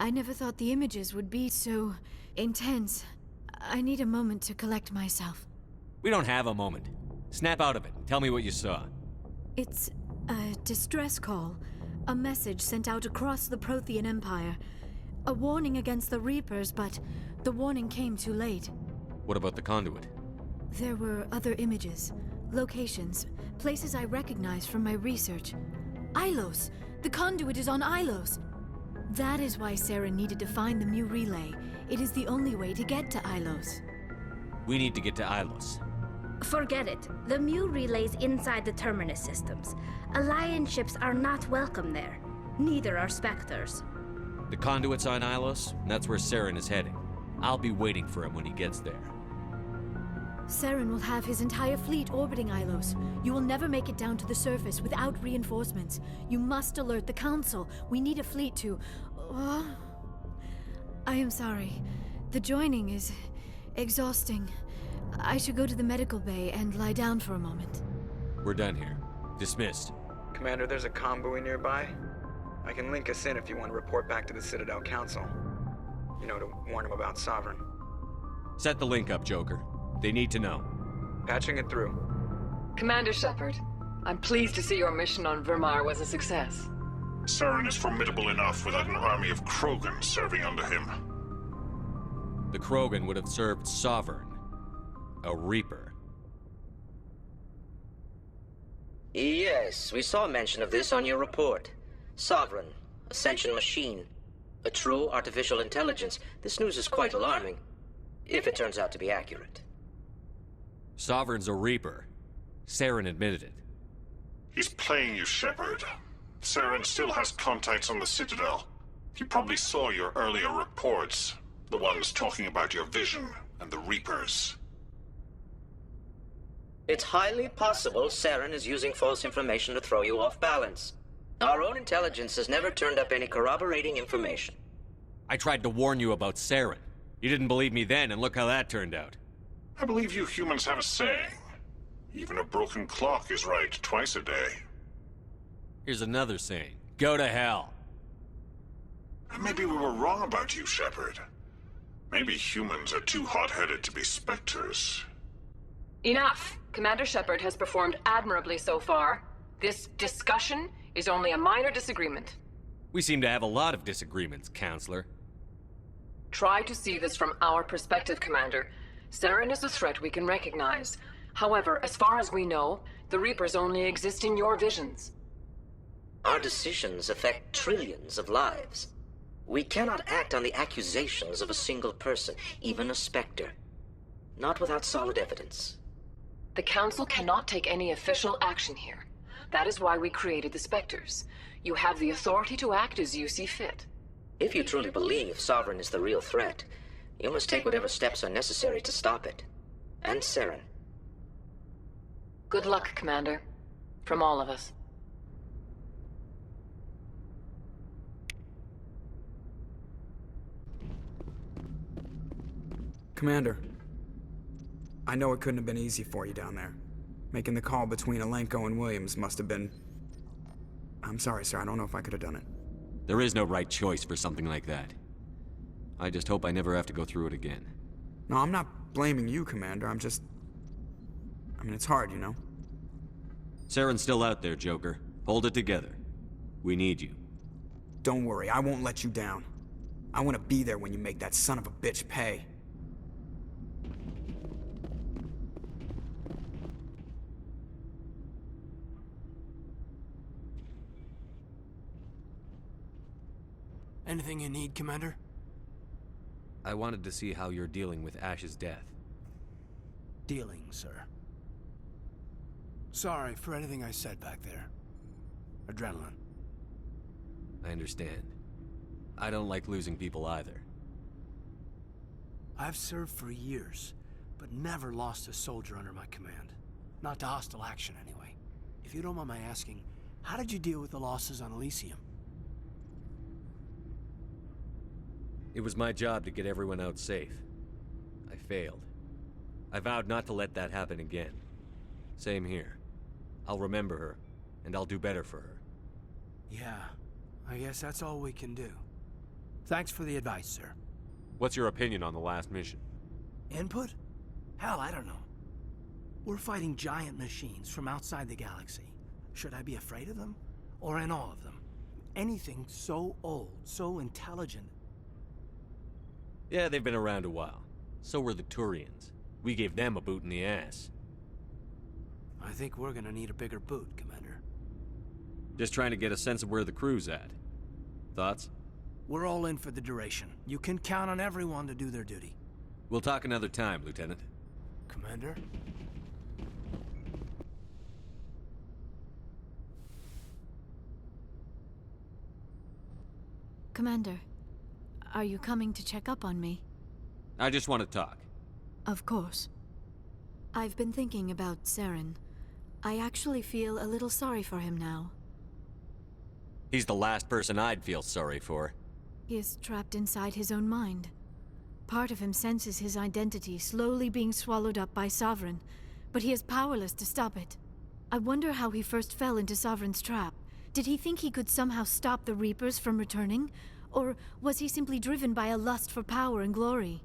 I never thought the images would be so intense. I need a moment to collect myself. We don't have a moment. Snap out of it. Tell me what you saw. It's a distress call. A message sent out across the Prothean Empire. A warning against the Reapers, but the warning came too late. What about the conduit? There were other images, locations, places I recognized from my research. Ilos! The conduit is on Ilos! That is why Saren needed to find the Mu relay. It is the only way to get to Ilos. We need to get to Ilos. Forget it. The Mu relay's inside the Terminus systems. Alliance ships are not welcome there. Neither are Spectres. The conduit's on Ilos, and that's where Saren is heading. I'll be waiting for him when he gets there. Saren will have his entire fleet orbiting Ilos. You will never make it down to the surface without reinforcements. You must alert the Council. We need a fleet to... I am sorry. The joining is exhausting. I should go to the medical bay and lie down for a moment. We're done here. Dismissed. Commander, there's a convoy nearby. I can link us in if you want to report back to the Citadel Council. You know, to warn them about Sovereign. Set the link up, Joker. They need to know. Patching it through. Commander Shepard, I'm pleased to see your mission on Virmire was a success. Saren is formidable enough without an army of Krogan serving under him. The Krogan would have served Sovereign. A Reaper. Yes, we saw mention of this on your report. Sovereign, Ascension machine, a true artificial intelligence. This news is quite alarming, if it turns out to be accurate. Sovereign's a Reaper. Saren admitted it. He's playing you, Shepard. Saren still has contacts on the Citadel. He probably saw your earlier reports, the ones talking about your vision and the Reapers. It's highly possible Saren is using false information to throw you off balance. Our own intelligence has never turned up any corroborating information. I tried to warn you about Saren. You didn't believe me then, and look how that turned out. I believe you humans have a saying. Even a broken clock is right twice a day. Here's another saying. Go to hell. Maybe we were wrong about you, Shepard. Maybe humans are too hot-headed to be specters. Enough! Commander Shepard has performed admirably so far. This discussion is only a minor disagreement. We seem to have a lot of disagreements, Counselor. Try to see this from our perspective, Commander. Saren is a threat we can recognize. However, as far as we know, the Reapers only exist in your visions. Our decisions affect trillions of lives. We cannot act on the accusations of a single person, even a Spectre. Not without solid evidence. The Council cannot take any official action here. That is why we created the Spectres. You have the authority to act as you see fit. If you truly believe Sovereign is the real threat, you must take whatever steps are necessary to stop it. And Saren. Good luck, Commander. From all of us. Commander, I know it couldn't have been easy for you down there. Making the call between Alenko and Williams must have been... I'm sorry, sir. I don't know if I could have done it. There is no right choice for something like that. I just hope I never have to go through it again. No, I'm not blaming you, Commander. I mean, it's hard, you know? Saren's still out there, Joker. Hold it together. We need you. Don't worry, I won't let you down. I want to be there when you make that son of a bitch pay. Anything you need, Commander? I wanted to see how you're dealing with Ash's death. Dealing, sir. Sorry for anything I said back there. Adrenaline. I understand. I don't like losing people either. I've served for years, but never lost a soldier under my command. Not to hostile action, anyway. If you don't mind my asking, how did you deal with the losses on Elysium? It was my job to get everyone out safe. I failed. I vowed not to let that happen again. Same here. I'll remember her, and I'll do better for her. Yeah, I guess that's all we can do. Thanks for the advice, sir. What's your opinion on the last mission? Input? Hell, I don't know. We're fighting giant machines from outside the galaxy. Should I be afraid of them? Or in awe of them? Anything so old, so intelligent, Yeah, they've been around a while. So were the Turians. We gave them a boot in the ass. I think we're gonna need a bigger boot, Commander. Just trying to get a sense of where the crew's at. Thoughts? We're all in for the duration. You can count on everyone to do their duty. We'll talk another time, Lieutenant. Commander? Commander, are you coming to check up on me? I just want to talk. Of course. I've been thinking about Saren. I actually feel a little sorry for him now. He's the last person I'd feel sorry for. He is trapped inside his own mind. Part of him senses his identity slowly being swallowed up by Sovereign, but he is powerless to stop it. I wonder how he first fell into Sovereign's trap. Did he think he could somehow stop the Reapers from returning? Or was he simply driven by a lust for power and glory?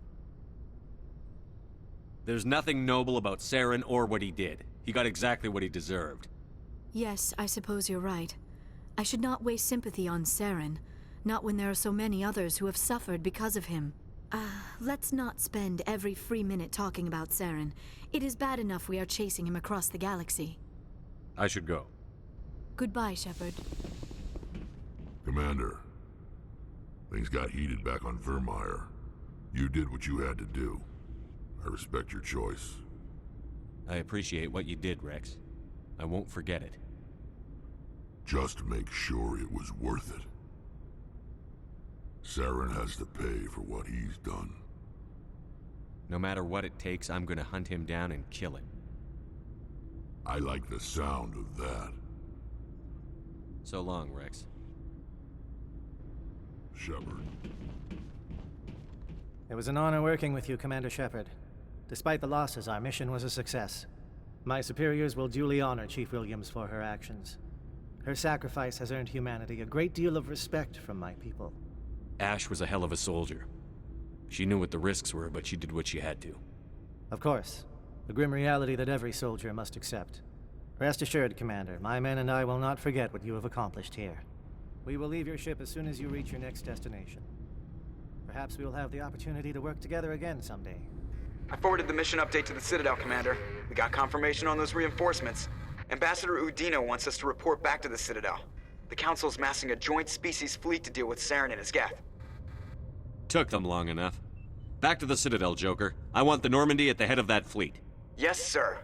There's nothing noble about Saren or what he did. He got exactly what he deserved. Yes, I suppose you're right. I should not waste sympathy on Saren, not when there are so many others who have suffered because of him. Let's not spend every free minute talking about Saren. It is bad enough we are chasing him across the galaxy. I should go. Goodbye, Shepard. Commander, things got heated back on Virmire. You did what you had to do. I respect your choice. I appreciate what you did, Rex. I won't forget it. Just make sure it was worth it. Saren has to pay for what he's done. No matter what it takes, I'm gonna hunt him down and kill him. I like the sound of that. So long, Rex. Shepard. It was an honor working with you, Commander Shepard. Despite the losses, our mission was a success. My superiors will duly honor Chief Williams for her actions. Her sacrifice has earned humanity a great deal of respect from my people. Ash was a hell of a soldier. She knew what the risks were, but she did what she had to. Of course. The grim reality that every soldier must accept. Rest assured, Commander, my men and I will not forget what you have accomplished here. We will leave your ship as soon as you reach your next destination. Perhaps we will have the opportunity to work together again someday. I forwarded the mission update to the Citadel, Commander. We got confirmation on those reinforcements. Ambassador Udina wants us to report back to the Citadel. The Council's massing a joint species fleet to deal with Saren and his Geth. Took them long enough. Back to the Citadel, Joker. I want the Normandy at the head of that fleet. Yes, sir.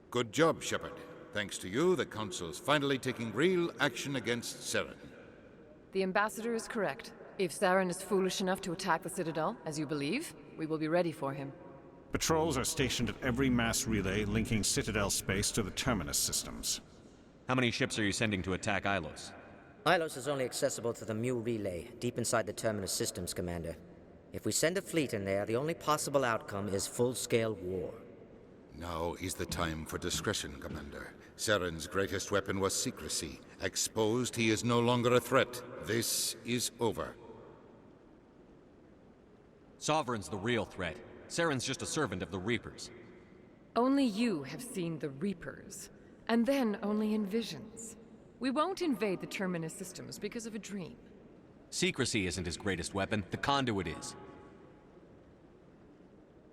Good job, Shepard. Thanks to you, the Council's finally taking real action against Saren. The Ambassador is correct. If Saren is foolish enough to attack the Citadel, as you believe, we will be ready for him. Patrols are stationed at every mass relay linking Citadel space to the Terminus systems. How many ships are you sending to attack Ilos? Ilos is only accessible to the Mu relay, deep inside the Terminus systems, Commander. If we send a fleet in there, the only possible outcome is full-scale war. Now is the time for discretion, Commander. Saren's greatest weapon was secrecy. Exposed, he is no longer a threat. This is over. Sovereign's the real threat. Saren's just a servant of the Reapers. Only you have seen the Reapers, and then only in visions. We won't invade the Terminus systems because of a dream. Secrecy isn't his greatest weapon. The conduit is.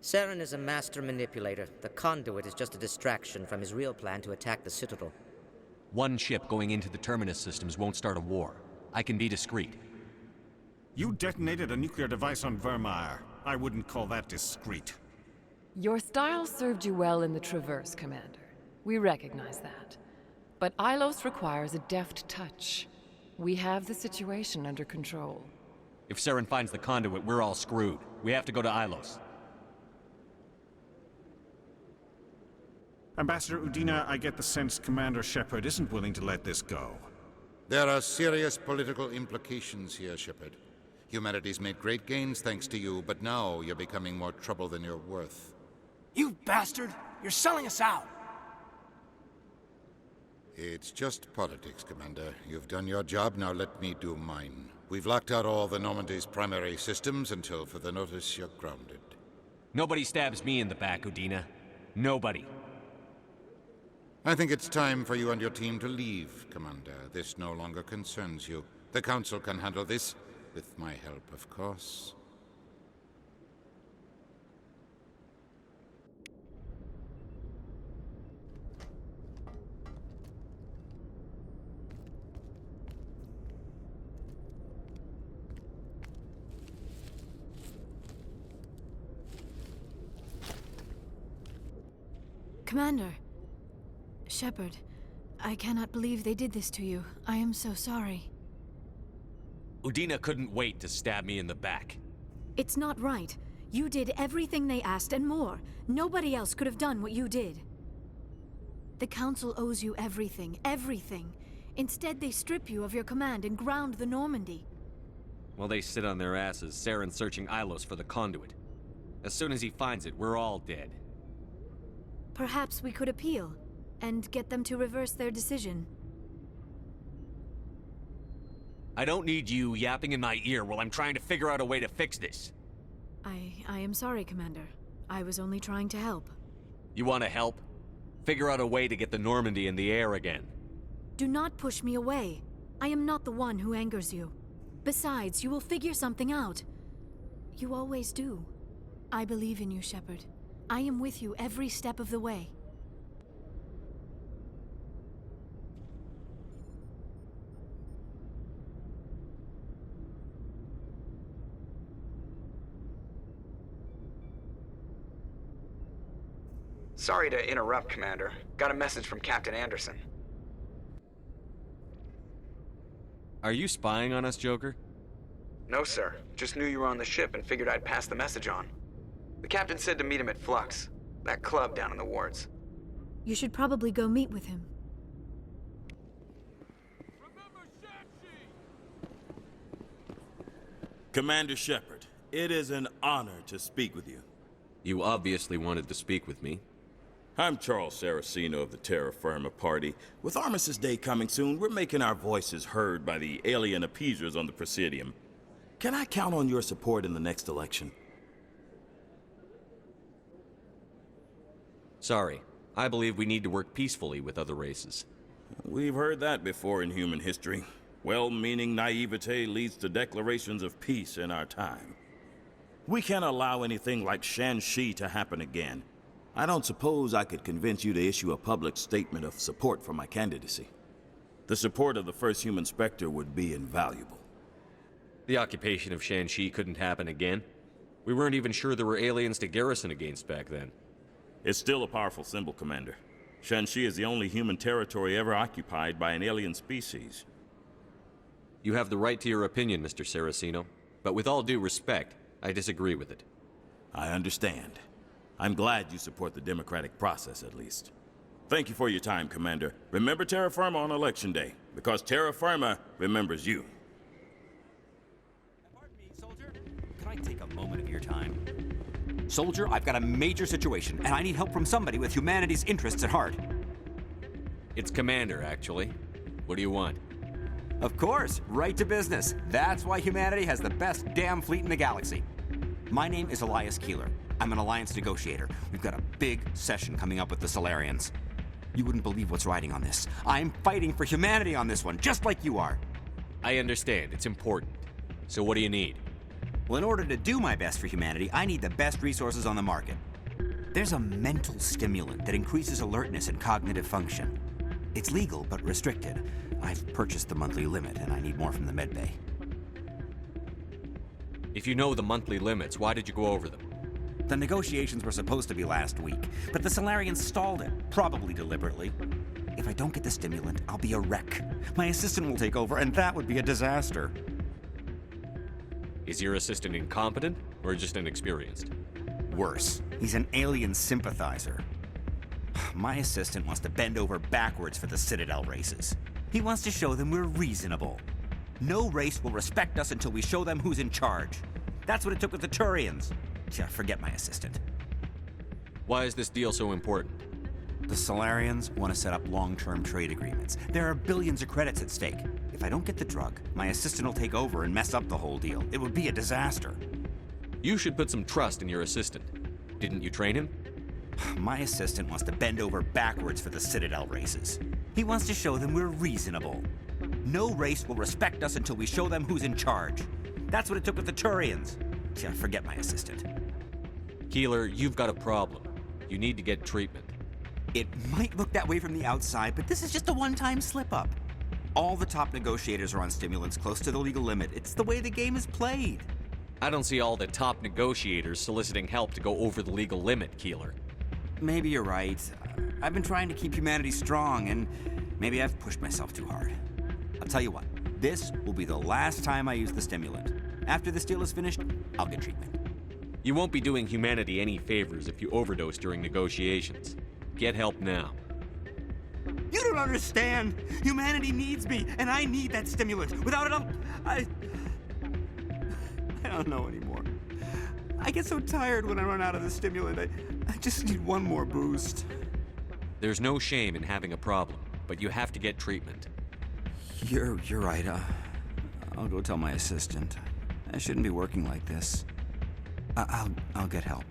Saren is a master manipulator. The conduit is just a distraction from his real plan to attack the Citadel. One ship going into the Terminus systems won't start a war. I can be discreet. You detonated a nuclear device on Virmire. I wouldn't call that discreet. Your style served you well in the Traverse, Commander. We recognize that. But Ilos requires a deft touch. We have the situation under control. If Saren finds the conduit, we're all screwed. We have to go to Ilos. Ambassador Udina, I get the sense Commander Shepard isn't willing to let this go. There are serious political implications here, Shepard. Humanity's made great gains thanks to you, but now you're becoming more trouble than you're worth. You bastard! You're selling us out! It's just politics, Commander. You've done your job, now let me do mine. We've locked out all the Normandy's primary systems until further notice you're grounded. Nobody stabs me in the back, Udina. Nobody. I think it's time for you and your team to leave, Commander. This no longer concerns you. The Council can handle this, with my help, of course. Commander. Shepard, I cannot believe they did this to you. I am so sorry. Udina couldn't wait to stab me in the back. It's not right. You did everything they asked and more. Nobody else could have done what you did. The Council owes you everything, everything. Instead, they strip you of your command and ground the Normandy. While they sit on their asses, Saren's searching Ilos for the conduit. As soon as he finds it, we're all dead. Perhaps we could appeal, and get them to reverse their decision. I don't need you yapping in my ear while I'm trying to figure out a way to fix this. I am sorry, Commander. I was only trying to help. You want to help? Figure out a way to get the Normandy in the air again. Do not push me away. I am not the one who angers you. Besides, you will figure something out. You always do. I believe in you, Shepard. I am with you every step of the way. Sorry to interrupt, Commander. Got a message from Captain Anderson. Are you spying on us, Joker? No, sir. Just knew you were on the ship and figured I'd pass the message on. The captain said to meet him at Flux, that club down in the wards. You should probably go meet with him. Commander Shepard, it is an honor to speak with you. You obviously wanted to speak with me. I'm Charles Saraceno of the Terra Firma Party. With Armistice Day coming soon, we're making our voices heard by the alien appeasers on the Presidium. Can I count on your support in the next election? Sorry. I believe we need to work peacefully with other races. We've heard that before in human history. Well-meaning naivete leads to declarations of peace in our time. We can't allow anything like Shan-Shi to happen again. I don't suppose I could convince you to issue a public statement of support for my candidacy. The support of the first human Spectre would be invaluable. The occupation of Shan-Shi couldn't happen again. We weren't even sure there were aliens to garrison against back then. It's still a powerful symbol, Commander. Shan-Shi is the only human territory ever occupied by an alien species. You have the right to your opinion, Mr. Saraceno, but with all due respect, I disagree with it. I understand. I'm glad you support the democratic process, at least. Thank you for your time, Commander. Remember Terra Firma on Election Day, because Terra Firma remembers you. Pardon me, soldier. Can I take a moment of your time? Soldier, I've got a major situation, and I need help from somebody with humanity's interests at heart. It's Commander, actually. What do you want? Of course, right to business. That's why humanity has the best damn fleet in the galaxy. My name is Elias Keeler. I'm an alliance negotiator. We've got a big session coming up with the Solarians. You wouldn't believe what's riding on this. I'm fighting for humanity on this one, just like you are. I understand. It's important. So what do you need? Well, in order to do my best for humanity, I need the best resources on the market. There's a mental stimulant that increases alertness and cognitive function. It's legal, but restricted. I've purchased the monthly limit, and I need more from the medbay. If you know the monthly limits, why did you go over them? The negotiations were supposed to be last week, but the Solarians stalled it, probably deliberately. If I don't get the stimulant, I'll be a wreck. My assistant will take over, and that would be a disaster. Is your assistant incompetent, or just inexperienced? Worse. He's an alien sympathizer. My assistant wants to bend over backwards for the Citadel races. He wants to show them we're reasonable. No race will respect us until we show them who's in charge. That's what it took with the Turians. Yeah, forget my assistant. Why is this deal so important? The Solarians want to set up long-term trade agreements. There are billions of credits at stake. If I don't get the drug, my assistant will take over and mess up the whole deal. It would be a disaster. You should put some trust in your assistant. Didn't you train him? My assistant wants to bend over backwards for the Citadel races. He wants to show them we're reasonable. No race will respect us until we show them who's in charge. That's what it took with the Turians. See, I forget my assistant. Keeler, you've got a problem. You need to get treatment. It might look that way from the outside, but this is just a one-time slip-up. All the top negotiators are on stimulants close to the legal limit. It's the way the game is played. I don't see all the top negotiators soliciting help to go over the legal limit, Keeler. Maybe you're right. I've been trying to keep humanity strong, and maybe I've pushed myself too hard. I'll tell you what, this will be the last time I use the stimulant. After this deal is finished, I'll get treatment. You won't be doing humanity any favors if you overdose during negotiations. Get help now. You don't understand! Humanity needs me, and I need that stimulant. Without it, I don't know anymore. I get so tired when I run out of the stimulant. I just need one more boost. There's no shame in having a problem, but you have to get treatment. You're right. I'll go tell my assistant. I shouldn't be working like this. I'll get help.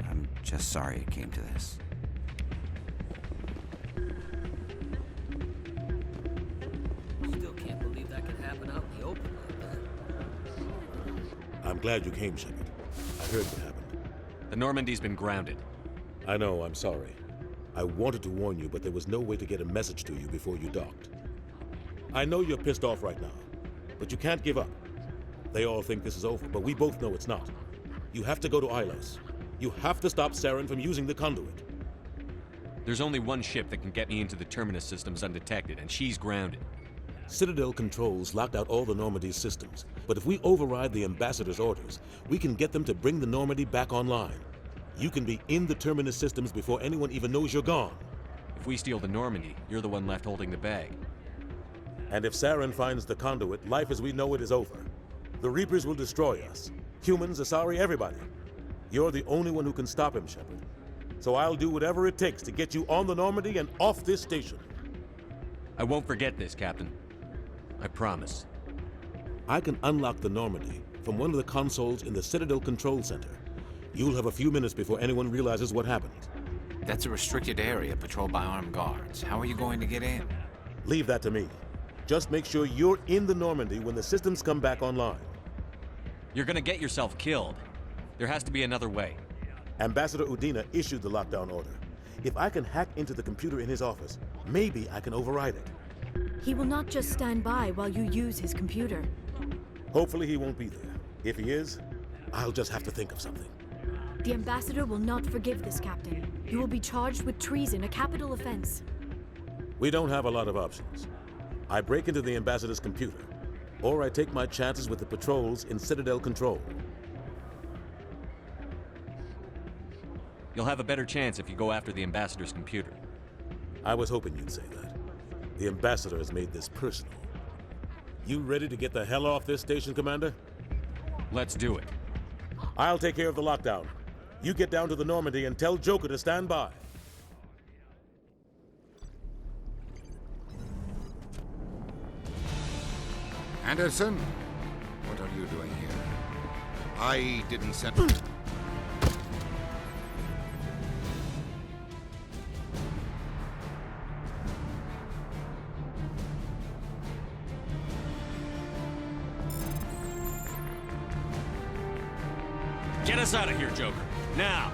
I'm just sorry it came to this. Still can't believe that could happen out in the open like that. I'm glad you came, Shepard. I heard what happened. The Normandy's been grounded. I know, I'm sorry. I wanted to warn you, but there was no way to get a message to you before you docked. I know you're pissed off right now, but you can't give up. They all think this is over, but we both know it's not. You have to go to Ilos. You have to stop Saren from using the conduit. There's only one ship that can get me into the Terminus systems undetected, and she's grounded. Citadel controls locked out all the Normandy's systems, but if we override the Ambassador's orders, we can get them to bring the Normandy back online. You can be in the Terminus systems before anyone even knows you're gone. If we steal the Normandy, you're the one left holding the bag. And if Saren finds the conduit, life as we know it is over. The Reapers will destroy us. Humans, Asari, everybody. You're the only one who can stop him, Shepard. So I'll do whatever it takes to get you on the Normandy and off this station. I won't forget this, Captain. I promise. I can unlock the Normandy from one of the consoles in the Citadel Control Center. You'll have a few minutes before anyone realizes what happened. That's a restricted area patrolled by armed guards. How are you going to get in? Leave that to me. Just make sure you're in the Normandy when the systems come back online. You're gonna get yourself killed. There has to be another way. Ambassador Udina issued the lockdown order. If I can hack into the computer in his office, maybe I can override it. He will not just stand by while you use his computer. Hopefully he won't be there. If he is, I'll just have to think of something. The Ambassador will not forgive this, Captain. You will be charged with treason, a capital offense. We don't have a lot of options. I break into the Ambassador's computer, or I take my chances with the patrols in Citadel Control. You'll have a better chance if you go after the Ambassador's computer. I was hoping you'd say that. The Ambassador has made this personal. You ready to get the hell off this station, Commander? Let's do it. I'll take care of the lockdown. You get down to the Normandy and tell Joker to stand by. Anderson? What are you doing here? I didn't send... Get us out of here, Joker. Now!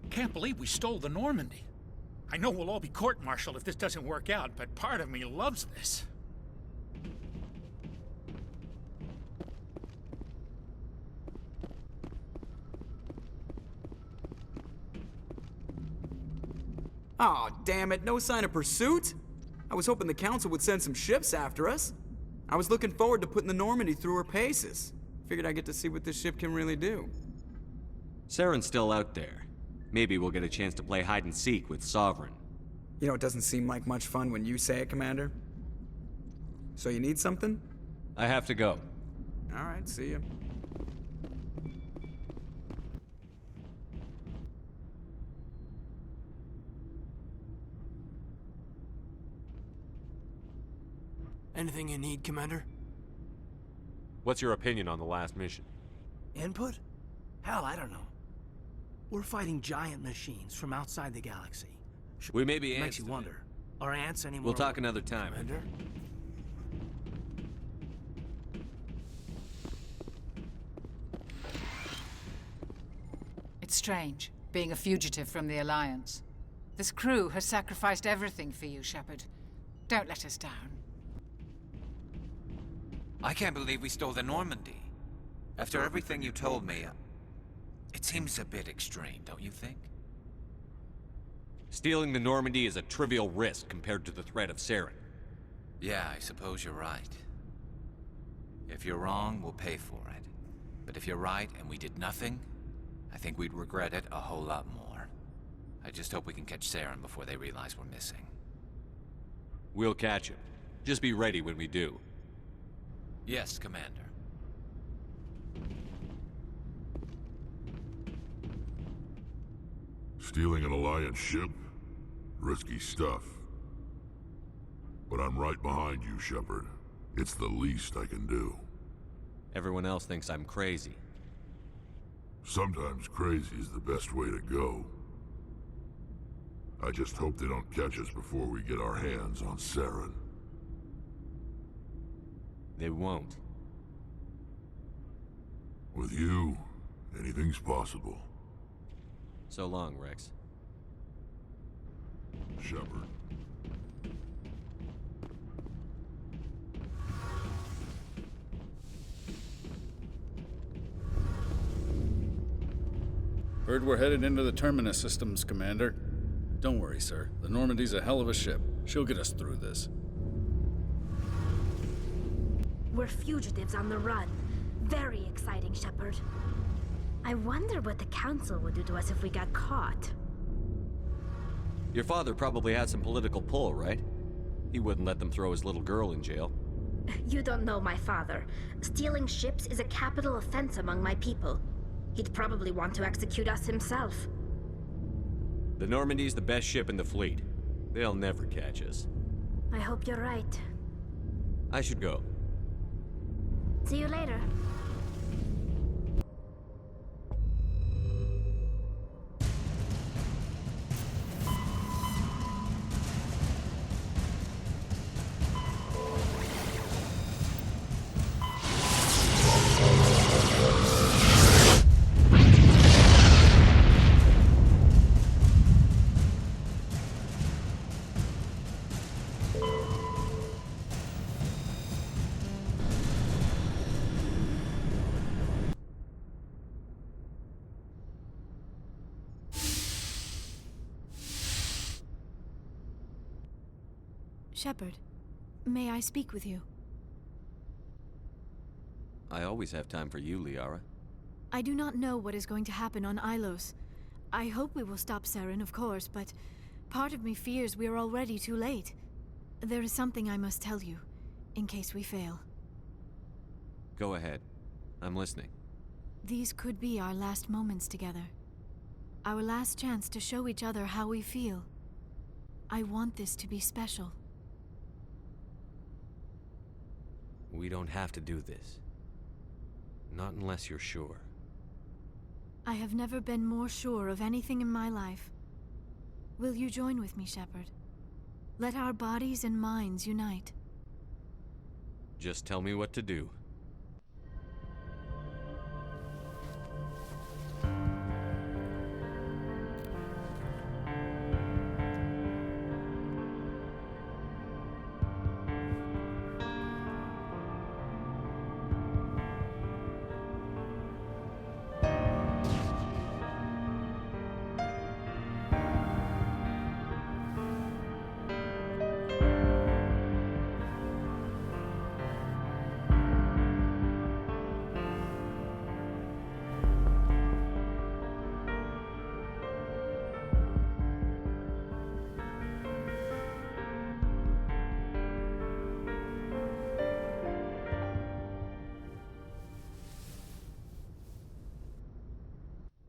Can't believe we stole the Normandy. I know we'll all be court-martialed if this doesn't work out, but part of me loves this. Aw, damn it, no sign of pursuit? I was hoping the Council would send some ships after us. I was looking forward to putting the Normandy through her paces. Figured I'd get to see what this ship can really do. Saren's still out there. Maybe we'll get a chance to play hide and seek with Sovereign. You know, it doesn't seem like much fun when you say it, Commander. So you need something? I have to go. All right, see ya. Anything you need, Commander? What's your opinion on the last mission? Input? Hell, I don't know. We're fighting giant machines from outside the galaxy. We may be ants. Makes you wonder. Are ants any more? We'll talk another time. Commander? It's strange, being a fugitive from the Alliance. This crew has sacrificed everything for you, Shepard. Don't let us down. I can't believe we stole the Normandy. After everything you told me, it seems a bit extreme, don't you think? Stealing the Normandy is a trivial risk compared to the threat of Saren. Yeah, I suppose you're right. If you're wrong, we'll pay for it. But if you're right and we did nothing, I think we'd regret it a whole lot more. I just hope we can catch Saren before they realize we're missing. We'll catch him. Just be ready when we do. Yes, Commander. Stealing an Alliance ship? Risky stuff. But I'm right behind you, Shepard. It's the least I can do. Everyone else thinks I'm crazy. Sometimes crazy is the best way to go. I just hope they don't catch us before we get our hands on Saren. They won't. With you, anything's possible. So long, Rex. Shepard. Heard we're headed into the Terminus systems, Commander. Don't worry, sir. The Normandy's a hell of a ship. She'll get us through this. We're fugitives on the run. Very exciting, Shepard. I wonder what the Council would do to us if we got caught. Your father probably had some political pull, right? He wouldn't let them throw his little girl in jail. You don't know my father. Stealing ships is a capital offense among my people. He'd probably want to execute us himself. The Normandy's the best ship in the fleet. They'll never catch us. I hope you're right. I should go. See you later. Shepard, may I speak with you? I always have time for you, Liara. I do not know what is going to happen on Ilos. I hope we will stop Saren, of course, but part of me fears we are already too late. There is something I must tell you, in case we fail. Go ahead. I'm listening. These could be our last moments together. Our last chance to show each other how we feel. I want this to be special. We don't have to do this. Not unless you're sure. I have never been more sure of anything in my life. Will you join with me, Shepard? Let our bodies and minds unite. Just tell me what to do.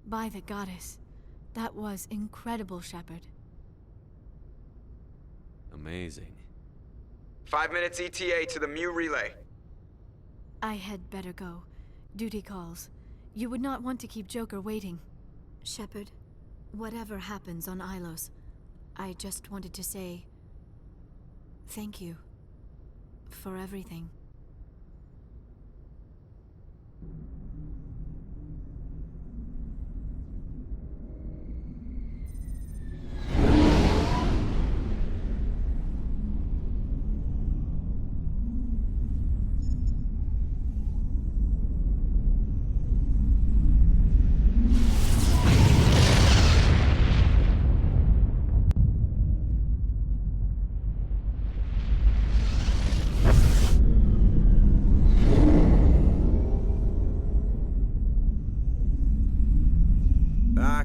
By the goddess. That was incredible, Shepard. Amazing. 5 minutes ETA to the Mu relay. I had better go. Duty calls. You would not want to keep Joker waiting. Shepard, whatever happens on Ilos, I just wanted to say... thank you. For everything.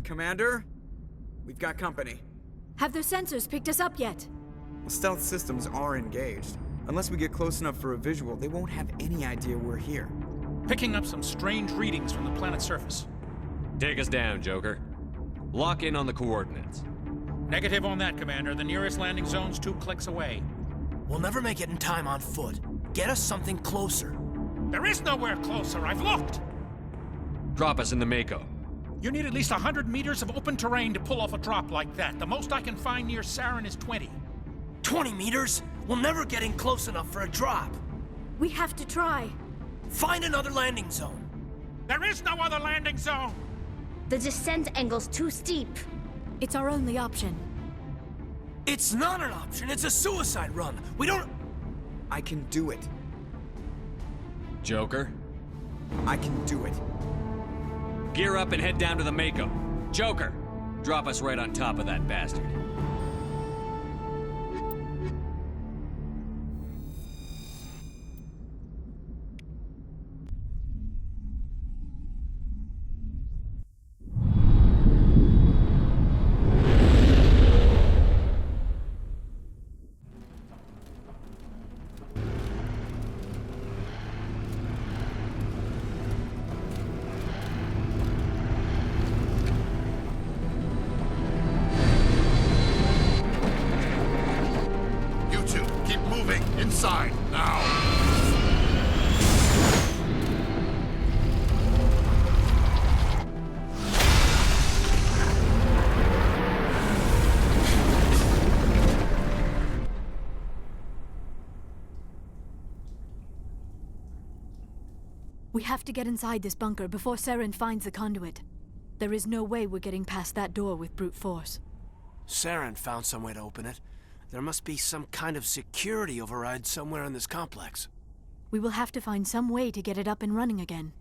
Commander? We've got company. Have their sensors picked us up yet? Well, stealth systems are engaged. Unless we get close enough for a visual, they won't have any idea we're here. Picking up some strange readings from the planet's surface. Take us down, Joker. Lock in on the coordinates. Negative on that, Commander. The nearest landing zone's 2 clicks away. We'll never make it in time on foot. Get us something closer. There is nowhere closer. I've looked. Drop us in the Mako. You need at least 100 meters of open terrain to pull off a drop like that. The most I can find near Saren is 20. 20 meters? We'll never get in close enough for a drop. We have to try. Find another landing zone. There is no other landing zone! The descent angle's too steep. It's our only option. It's not an option, it's a suicide run. We don't... I can do it. Joker? I can do it. Gear up and head down to the Mako. Joker, drop us right on top of that bastard. Inside, now! We have to get inside this bunker before Saren finds the conduit. There is no way we're getting past that door with brute force. Saren found some way to open it. There must be some kind of security override somewhere in this complex. We will have to find some way to get it up and running again.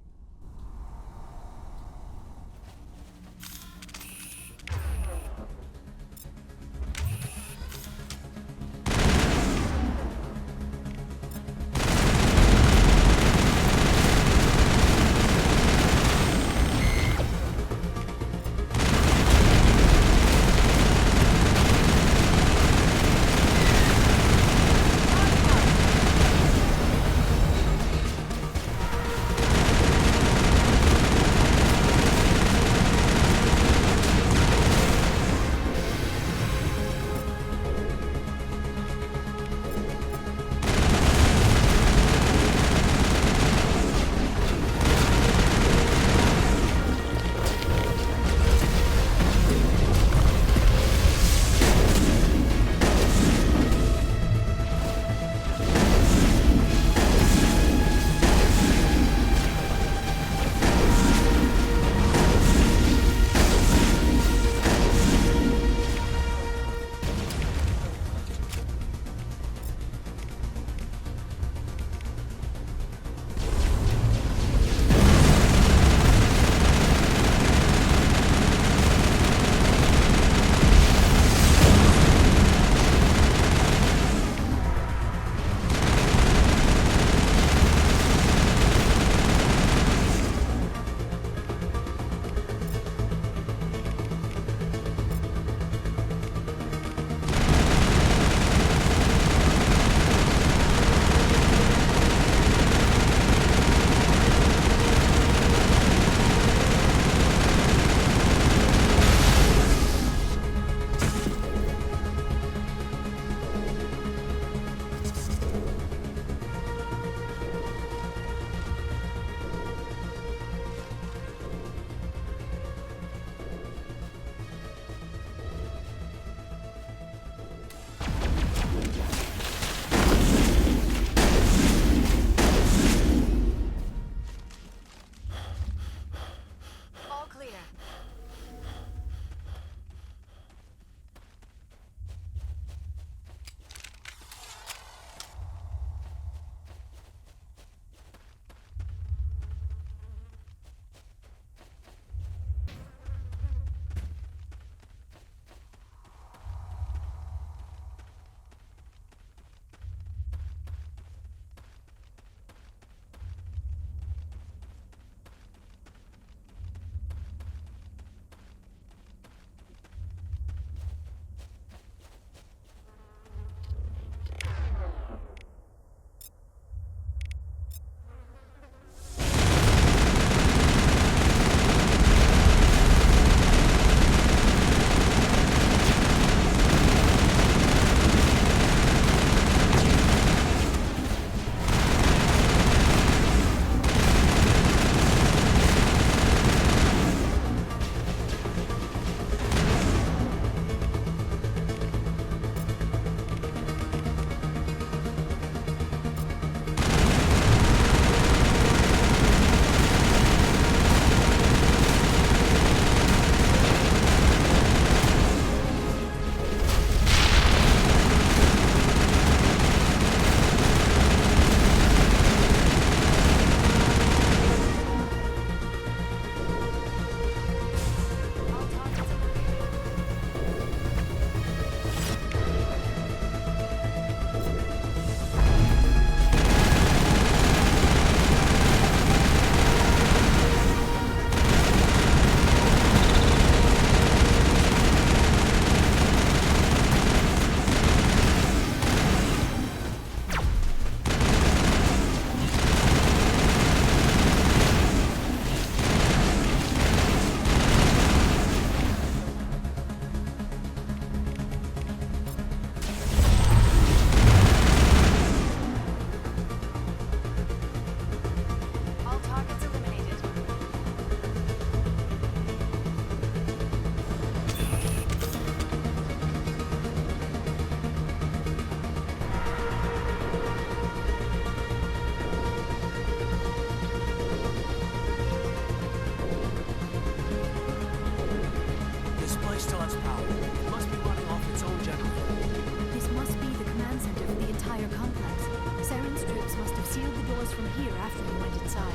us from here after we went inside.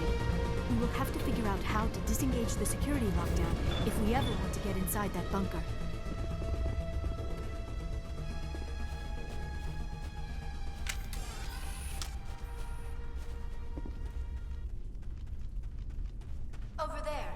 We will have to figure out how to disengage the security lockdown if we ever want to get inside that bunker. Over there.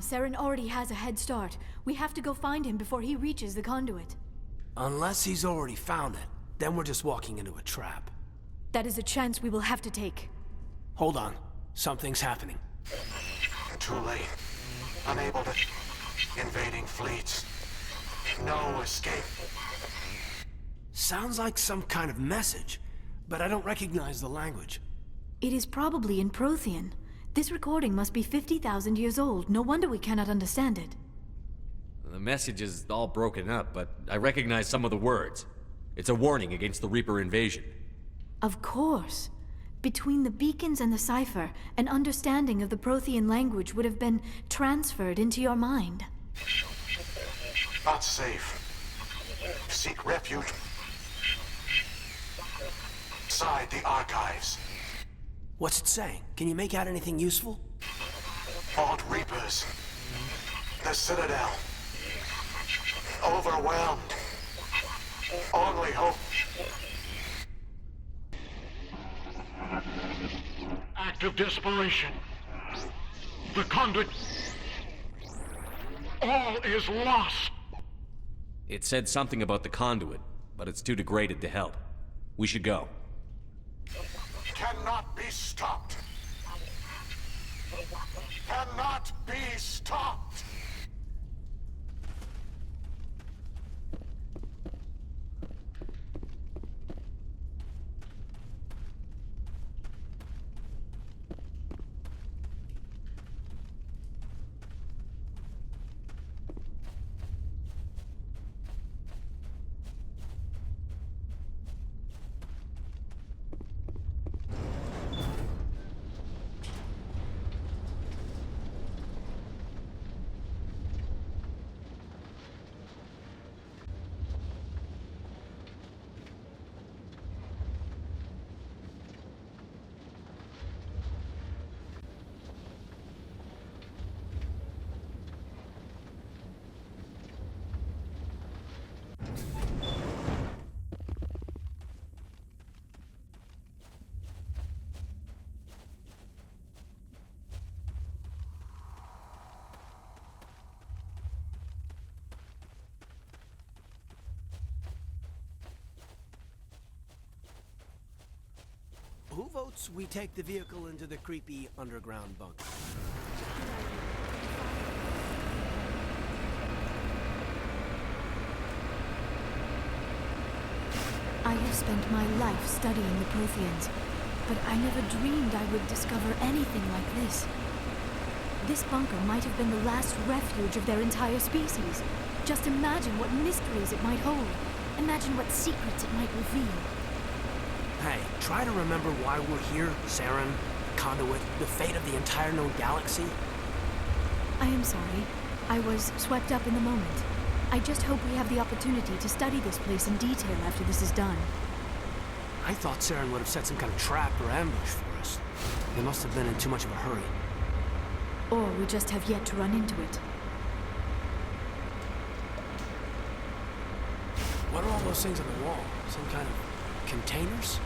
Saren already has a head start. We have to go find him before he reaches the conduit. Unless he's already found it, then we're just walking into a trap. That is a chance we will have to take. Hold on. Something's happening. Too late. Unable to... Invading fleets. No escape. Sounds like some kind of message, but I don't recognize the language. It is probably in Prothean. This recording must be 50,000 years old. No wonder we cannot understand it. The message is all broken up, but I recognize some of the words. It's a warning against the Reaper invasion. Of course. Between the beacons and the cipher, an understanding of the Prothean language would have been transferred into your mind. Not safe. Seek refuge inside the archives. What's it saying? Can you make out anything useful? Fought Reapers. The Citadel. Overwhelmed. Only hope. Act of desperation. The conduit. All is lost. It said something about the conduit, but it's too degraded to help. We should go. Cannot be stopped. Cannot be stopped. who votes we take the vehicle into the creepy underground bunker? I have spent my life studying the Protheans, but I never dreamed I would discover anything like this. This bunker might have been the last refuge of their entire species. Just imagine what mysteries it might hold. Imagine what secrets it might reveal. Hey, try to remember why we're here, Saren, Conduit, the fate of the entire known galaxy. I am sorry. I was swept up in the moment. I just hope we have the opportunity to study this place in detail after this is done. I thought Saren would have set some kind of trap or ambush for us. They must have been in too much of a hurry. Or we just have yet to run into it. What are all those things on the wall? Some kind of containers?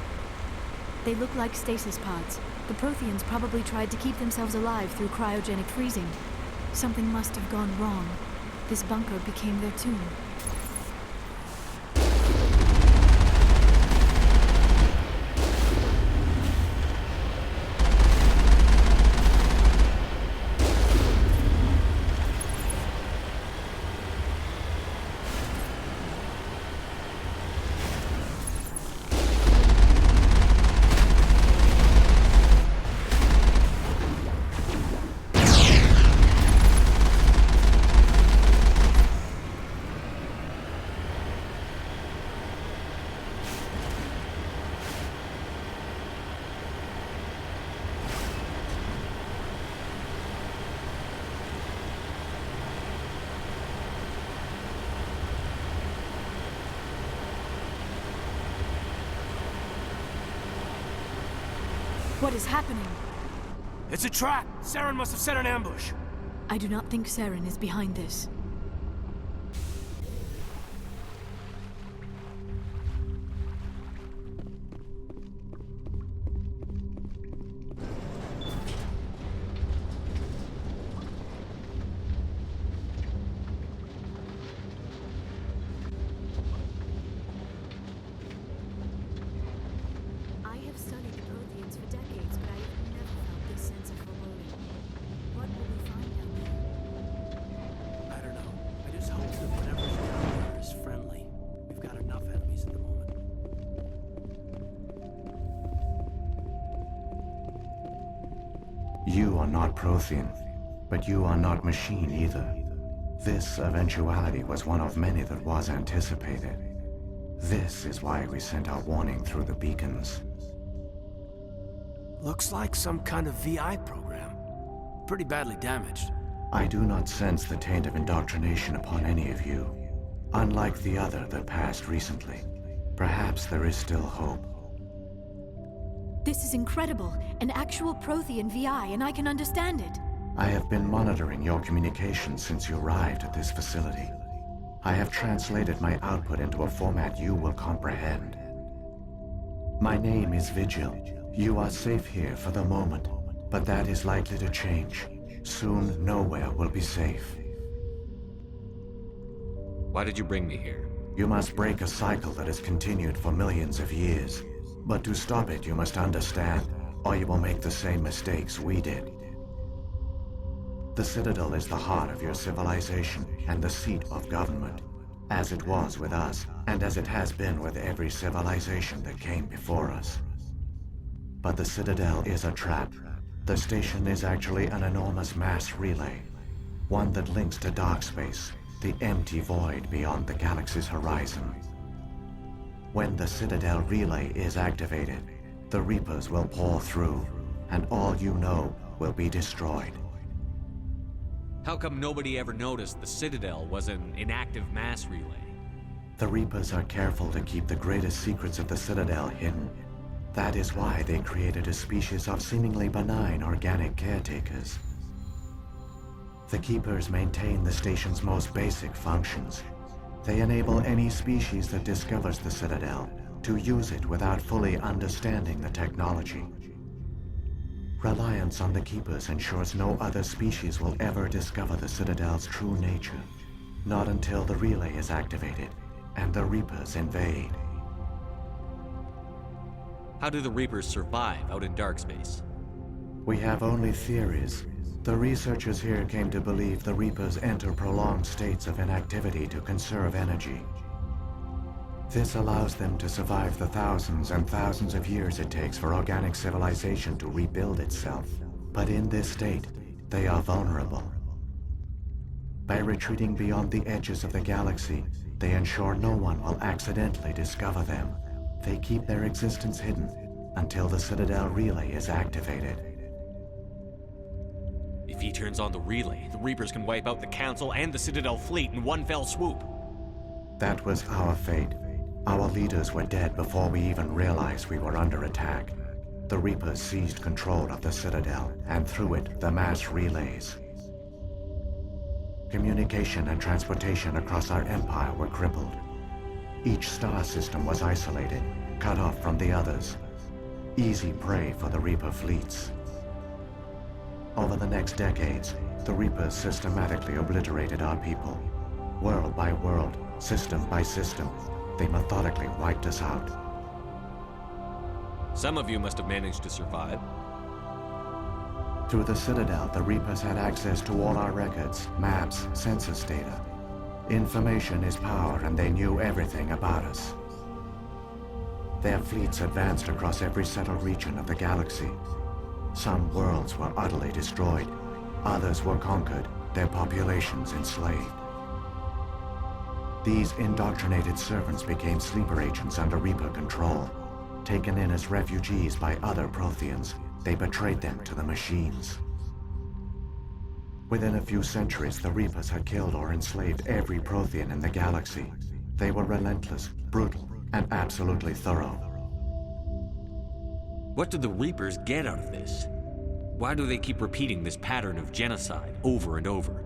They look like stasis pods. The Protheans probably tried to keep themselves alive through cryogenic freezing. Something must have gone wrong. This bunker became their tomb. What is happening? It's a trap! Saren must have set an ambush! I do not think Saren is behind this. You are not Prothean, but you are not machine either. This eventuality was one of many that was anticipated. This is why we sent our warning through the beacons. Looks like some kind of VI program. Pretty badly damaged. I do not sense the taint of indoctrination upon any of you. Unlike the other that passed recently. Perhaps there is still hope. This is incredible. An actual Prothean VI, and I can understand it. I have been monitoring your communications since you arrived at this facility. I have translated my output into a format you will comprehend. My name is Vigil. You are safe here for the moment, but that is likely to change. Soon, nowhere will be safe. Why did you bring me here? You must break a cycle that has continued for millions of years. But to stop it, you must understand, or you will make the same mistakes we did. The Citadel is the heart of your civilization and the seat of government, as it was with us, and as it has been with every civilization that came before us. But the Citadel is a trap. The station is actually an enormous mass relay, one that links to dark space, the empty void beyond the galaxy's horizon. When the Citadel relay is activated, the Reapers will pour through, and all you know will be destroyed. How come nobody ever noticed the Citadel was an inactive mass relay? The Reapers are careful to keep the greatest secrets of the Citadel hidden. That is why they created a species of seemingly benign organic caretakers. The Keepers maintain the station's most basic functions. They enable any species that discovers the Citadel to use it without fully understanding the technology. Reliance on the Keepers ensures no other species will ever discover the Citadel's true nature. Not until the relay is activated and the Reapers invade. How do the Reapers survive out in dark space? We have only theories. The researchers here came to believe the Reapers enter prolonged states of inactivity to conserve energy. This allows them to survive the thousands and thousands of years it takes for organic civilization to rebuild itself. But in this state, they are vulnerable. By retreating beyond the edges of the galaxy, they ensure no one will accidentally discover them. They keep their existence hidden until the Citadel relay is activated. If he turns on the relay, the Reapers can wipe out the Council and the Citadel fleet in one fell swoop. That was our fate. Our leaders were dead before we even realized we were under attack. The Reapers seized control of the Citadel, and through it, the mass relays. Communication and transportation across our empire were crippled. Each star system was isolated, cut off from the others. Easy prey for the Reaper fleets. Over the next decades, the Reapers systematically obliterated our people. World by world, system by system, they methodically wiped us out. Some of you must have managed to survive. Through the Citadel, the Reapers had access to all our records, maps, census data. Information is power, and they knew everything about us. Their fleets advanced across every settled region of the galaxy. Some worlds were utterly destroyed. Others were conquered, their populations enslaved. These indoctrinated servants became sleeper agents under Reaper control. Taken in as refugees by other Protheans, they betrayed them to the machines. Within a few centuries, the Reapers had killed or enslaved every Prothean in the galaxy. They were relentless, brutal, and absolutely thorough. What did the Reapers get out of this? Why do they keep repeating this pattern of genocide over and over?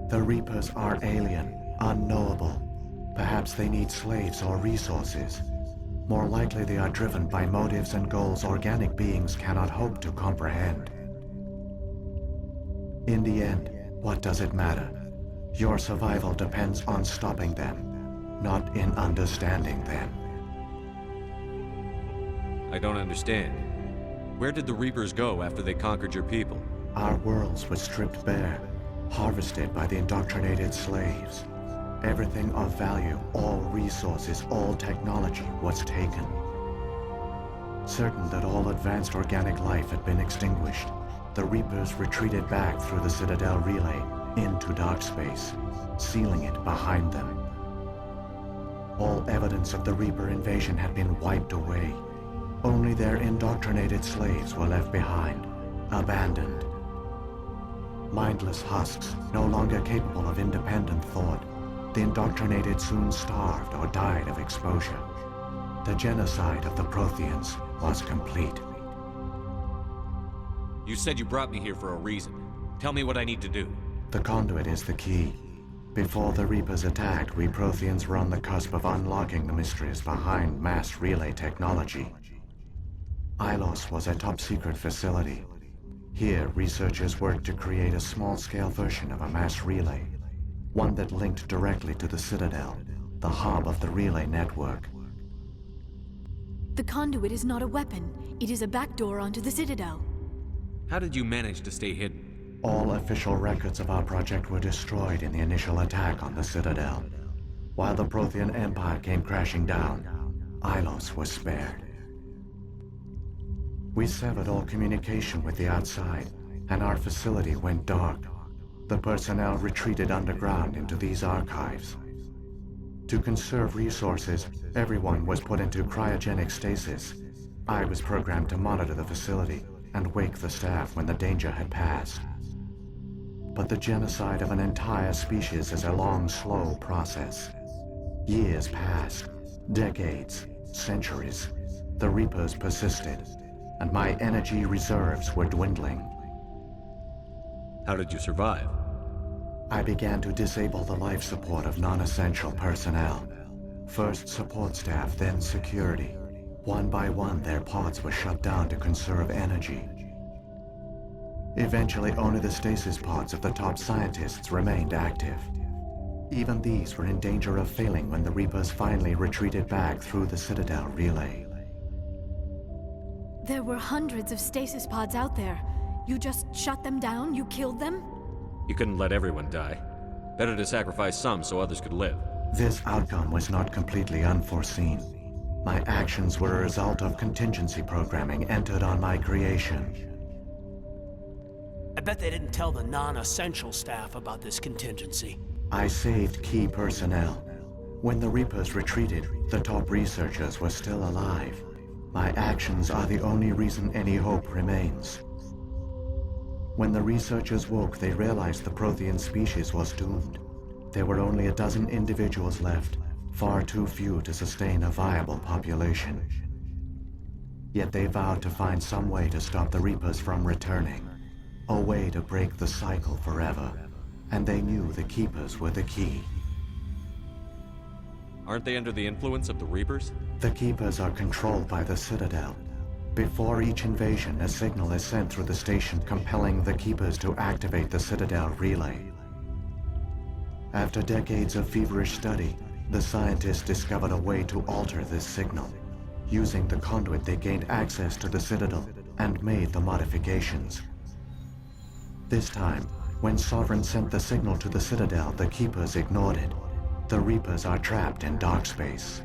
The Reapers are alien, unknowable. Perhaps they need slaves or resources. More likely they are driven by motives and goals organic beings cannot hope to comprehend. In the end, what does it matter? Your survival depends on stopping them, not in understanding them. I don't understand. Where did the Reapers go after they conquered your people? Our worlds were stripped bare, harvested by the indoctrinated slaves. Everything of value, all resources, all technology was taken. Certain that all advanced organic life had been extinguished, the Reapers retreated back through the Citadel relay into dark space, sealing it behind them. All evidence of the Reaper invasion had been wiped away. Only their indoctrinated slaves were left behind, abandoned. Mindless husks, no longer capable of independent thought. The indoctrinated soon starved or died of exposure. The genocide of the Protheans was complete. You said you brought me here for a reason. Tell me what I need to do. The conduit is the key. Before the Reapers attacked, we Protheans were on the cusp of unlocking the mysteries behind mass relay technology. Ilos was a top-secret facility. Here, researchers worked to create a small-scale version of a mass relay. One that linked directly to the Citadel, the hub of the relay network. The conduit is not a weapon. It is a backdoor onto the Citadel. How did you manage to stay hidden? All official records of our project were destroyed in the initial attack on the Citadel. While the Prothean Empire came crashing down, Ilos was spared. We severed all communication with the outside, and our facility went dark. The personnel retreated underground into these archives. To conserve resources, everyone was put into cryogenic stasis. I was programmed to monitor the facility and wake the staff when the danger had passed. But the genocide of an entire species is a long, slow process. Years passed, decades, centuries. The Reapers persisted, and my energy reserves were dwindling. How did you survive? I began to disable the life support of non-essential personnel. First support staff, then security. One by one, their pods were shut down to conserve energy. Eventually, only the stasis pods of the top scientists remained active. Even these were in danger of failing when the Reapers finally retreated back through the Citadel relay. There were hundreds of stasis pods out there. You just shut them down? You killed them? You couldn't let everyone die. Better to sacrifice some so others could live. This outcome was not completely unforeseen. My actions were a result of contingency programming entered on my creation. I bet they didn't tell the non-essential staff about this contingency. I saved key personnel. When the Reapers retreated, the top researchers were still alive. My actions are the only reason any hope remains. When the researchers woke, they realized the Prothean species was doomed. There were only a dozen individuals left, far too few to sustain a viable population. Yet they vowed to find some way to stop the Reapers from returning, a way to break the cycle forever, and they knew the Keepers were the key. Aren't they under the influence of the Reapers? The Keepers are controlled by the Citadel. Before each invasion, a signal is sent through the station compelling the Keepers to activate the Citadel relay. After decades of feverish study, the scientists discovered a way to alter this signal. Using the conduit, they gained access to the Citadel and made the modifications. This time, when Sovereign sent the signal to the Citadel, the Keepers ignored it. The Reapers are trapped in dark space.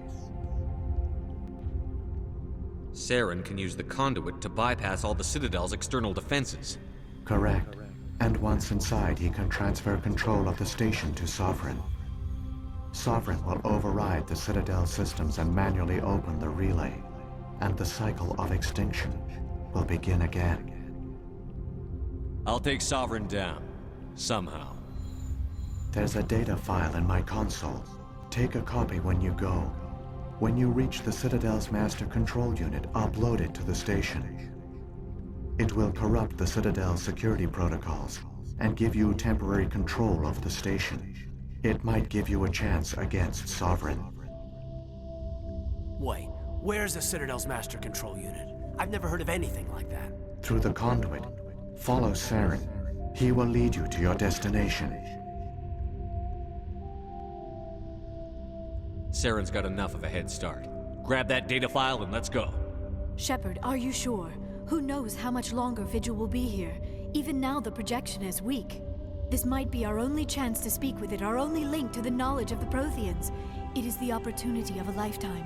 Saren can use the conduit to bypass all the Citadel's external defenses. Correct. And once inside, he can transfer control of the station to Sovereign. Sovereign will override the Citadel systems and manually open the relay, and the cycle of extinction will begin again. I'll take Sovereign down. Somehow. There's a data file in my console. Take a copy when you go. When you reach the Citadel's master control unit, upload it to the station. It will corrupt the Citadel's security protocols and give you temporary control of the station. It might give you a chance against Sovereign. Wait, where's the Citadel's master control unit? I've never heard of anything like that. Through the conduit, follow Saren. He will lead you to your destination. Saren's got enough of a head start. Grab that data file and let's go. Shepard, are you sure? Who knows how much longer Vigil will be here? Even now the projection is weak. This might be our only chance to speak with it, our only link to the knowledge of the Protheans. It is the opportunity of a lifetime.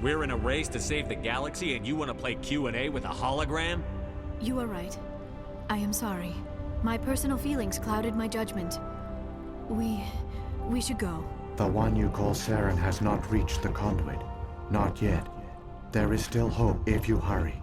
We're in a race to save the galaxy and you want to play Q&A with a hologram? You are right. I am sorry. My personal feelings clouded my judgment. We should go. The one you call Saren has not reached the conduit. Not yet. There is still hope if you hurry.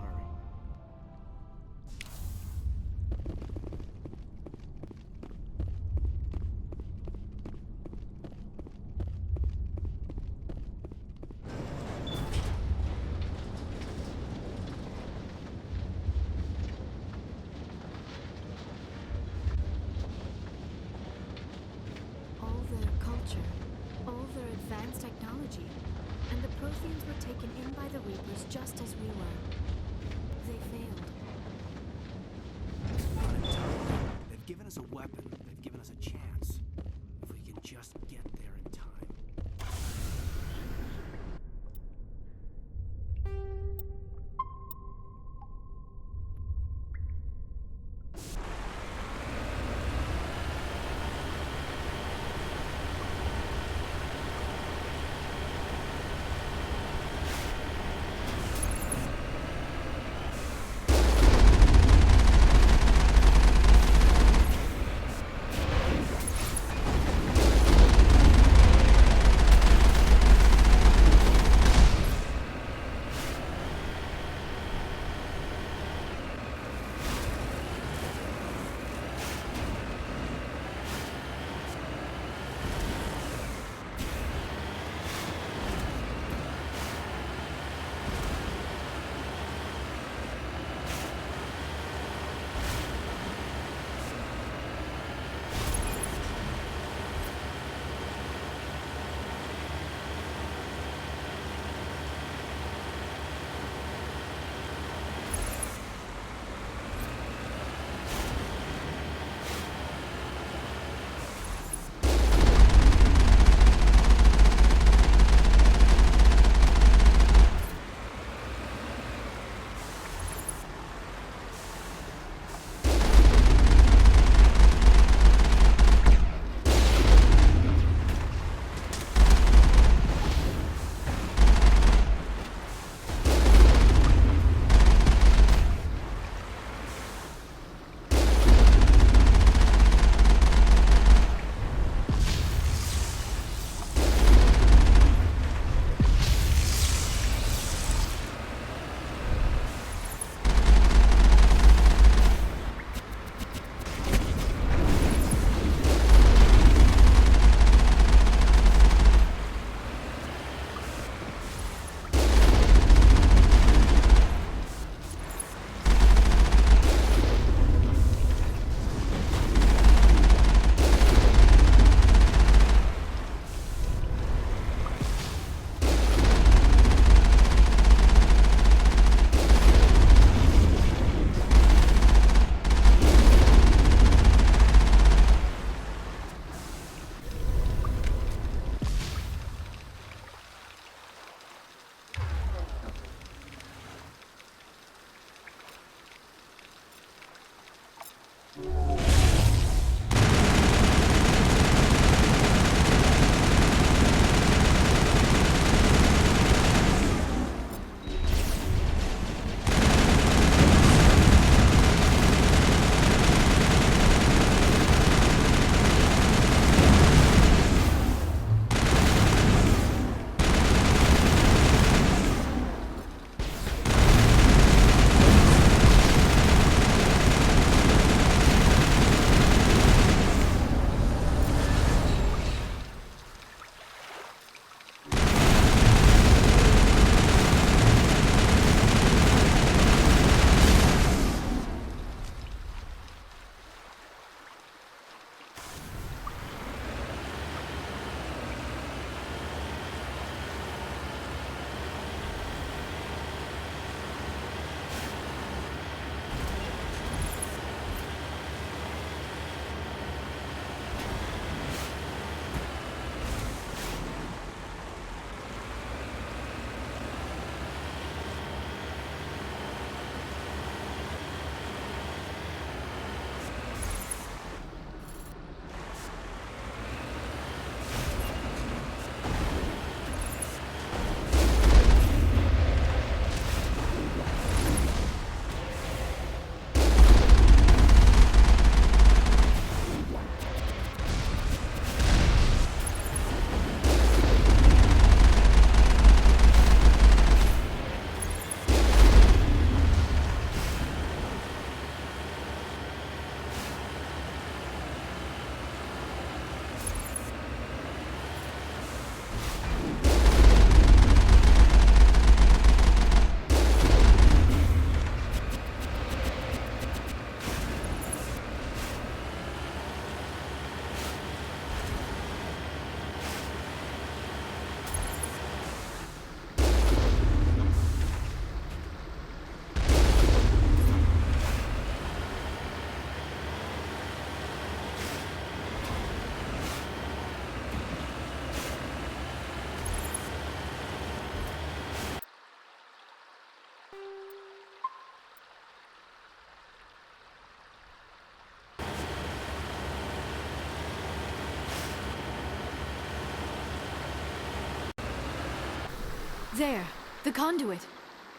There, the conduit.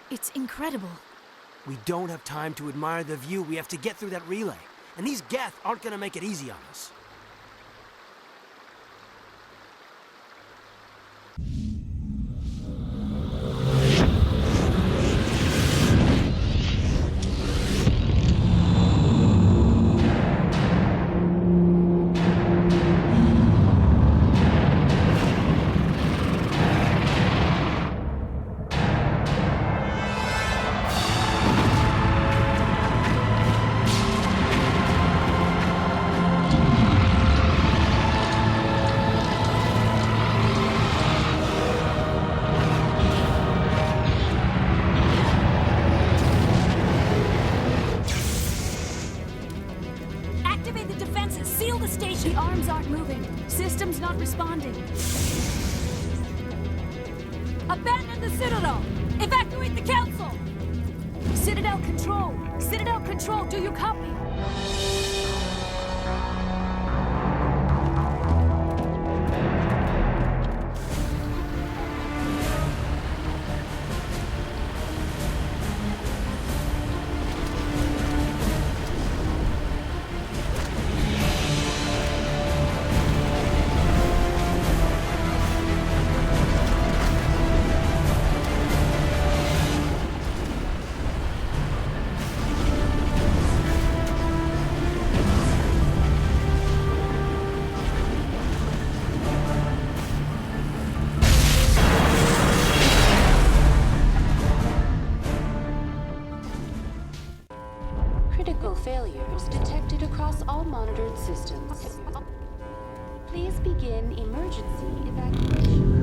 It's incredible. We don't have time to admire the view. We have to get through that relay. And these Geth aren't gonna make it easy on us. Activate the defenses! Seal the station! The arms aren't moving. Systems not responding. Abandon the Citadel! Evacuate the Council! Citadel Control! Citadel Control, do you copy? Critical failures detected across all monitored systems. Please begin emergency evacuation.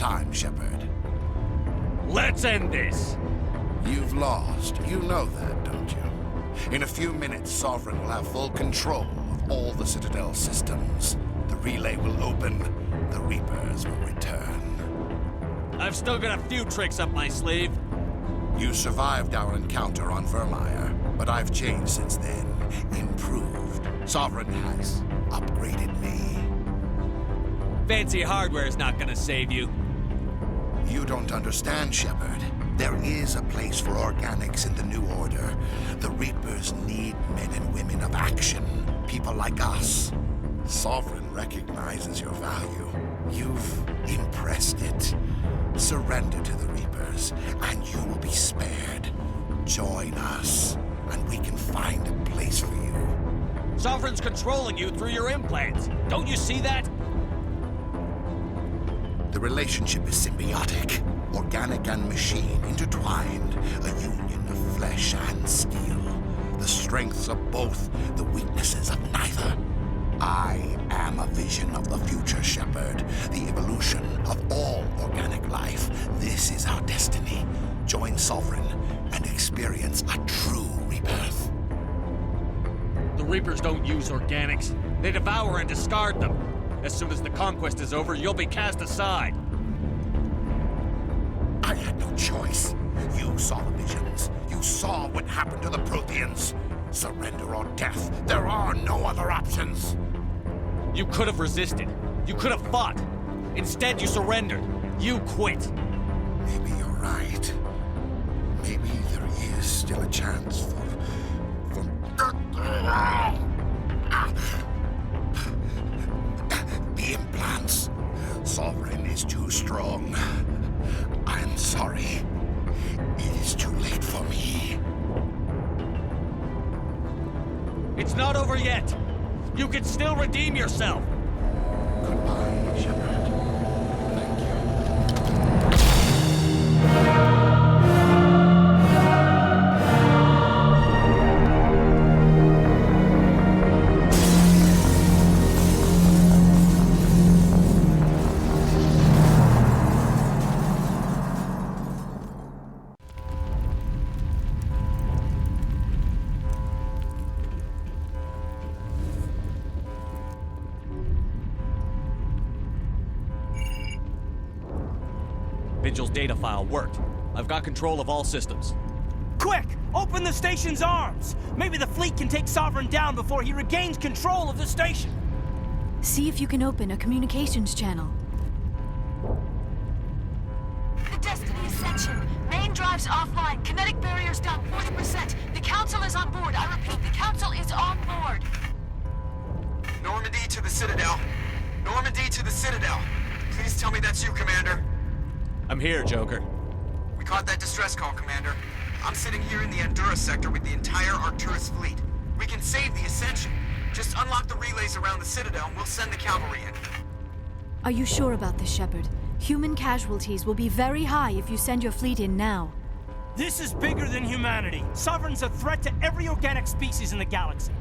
time, Shepard. Let's end this! You've lost. You know that, don't you? In a few minutes, Sovereign will have full control of all the Citadel systems. The relay will open. The Reapers will return. I've still got a few tricks up my sleeve. You survived our encounter on Virmire, but I've changed since then. Improved. Sovereign has upgraded me. Fancy hardware is not gonna save you. You don't understand, Shepard. There is a place for organics in the New Order. The Reapers need men and women of action. People like us. Sovereign recognizes your value. You've impressed it. Surrender to the Reapers, and you will be spared. Join us, and we can find a place for you. Sovereign's controlling you through your implants. Don't you see that? The relationship is symbiotic. Organic and machine intertwined. A union of flesh and steel. The strengths of both, the weaknesses of neither. I am a vision of the future, Shepard. The evolution of all organic life. This is our destiny. Join Sovereign and experience a true rebirth. The Reapers don't use organics. They devour and discard them. As soon as the conquest is over, you'll be cast aside. I had no choice. You saw the visions. You saw what happened to the Protheans. Surrender or death. There are no other options. You could have resisted. You could have fought. Instead, you surrendered. You quit. Maybe you're right. Maybe there is still a chance for... The implants. Sovereign is too strong. I'm sorry. It is too late for me. It's not over yet. You can still redeem yourself. Goodbye, Shepard. Thank you. Vigil's data file worked. I've got control of all systems. Quick! Open the station's arms! Maybe the fleet can take Sovereign down before he regains control of the station! See if you can open a communications channel. The Destiny Ascension. Main drives offline. Kinetic barriers down 40%. The Council is on board. I repeat, the Council is on board. Normandy to the Citadel. Normandy to the Citadel. Please tell me that's you, Commander. I'm here, Joker. We caught that distress call, Commander. I'm sitting here in the Endura sector with the entire Arcturus fleet. We can save the Ascension. Just unlock the relays around the Citadel and we'll send the cavalry in. Are you sure about this, Shepard? Human casualties will be very high if you send your fleet in now. This is bigger than humanity. Sovereign's a threat to every organic species in the galaxy.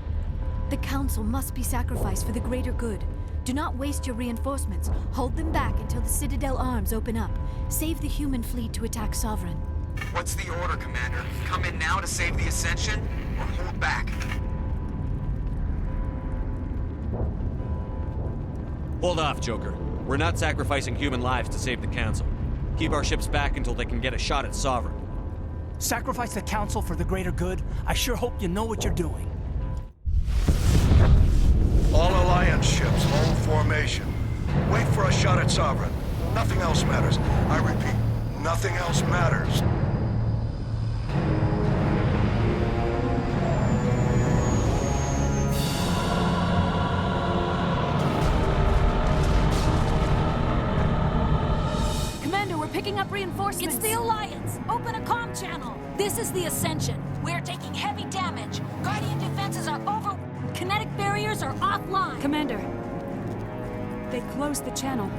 The Council must be sacrificed for the greater good. Do not waste your reinforcements. Hold them back until the Citadel arms open up. Save the human fleet to attack Sovereign. What's the order, Commander? Come in now to save the Ascension, or hold back? Hold off, Joker. We're not sacrificing human lives to save the Council. Keep our ships back until they can get a shot at Sovereign. Sacrifice the Council for the greater good? I sure hope you know what you're doing. All Alliance ships, hold formation. Wait for a shot at Sovereign. Nothing else matters. I repeat, nothing else matters. Commander, we're picking up reinforcements. It's the Alliance. Open a comm channel. This is the Ascension. We're taking heavy damage. Guardian defenses are over. Kinetic barriers are offline. Commander, they closed the channel.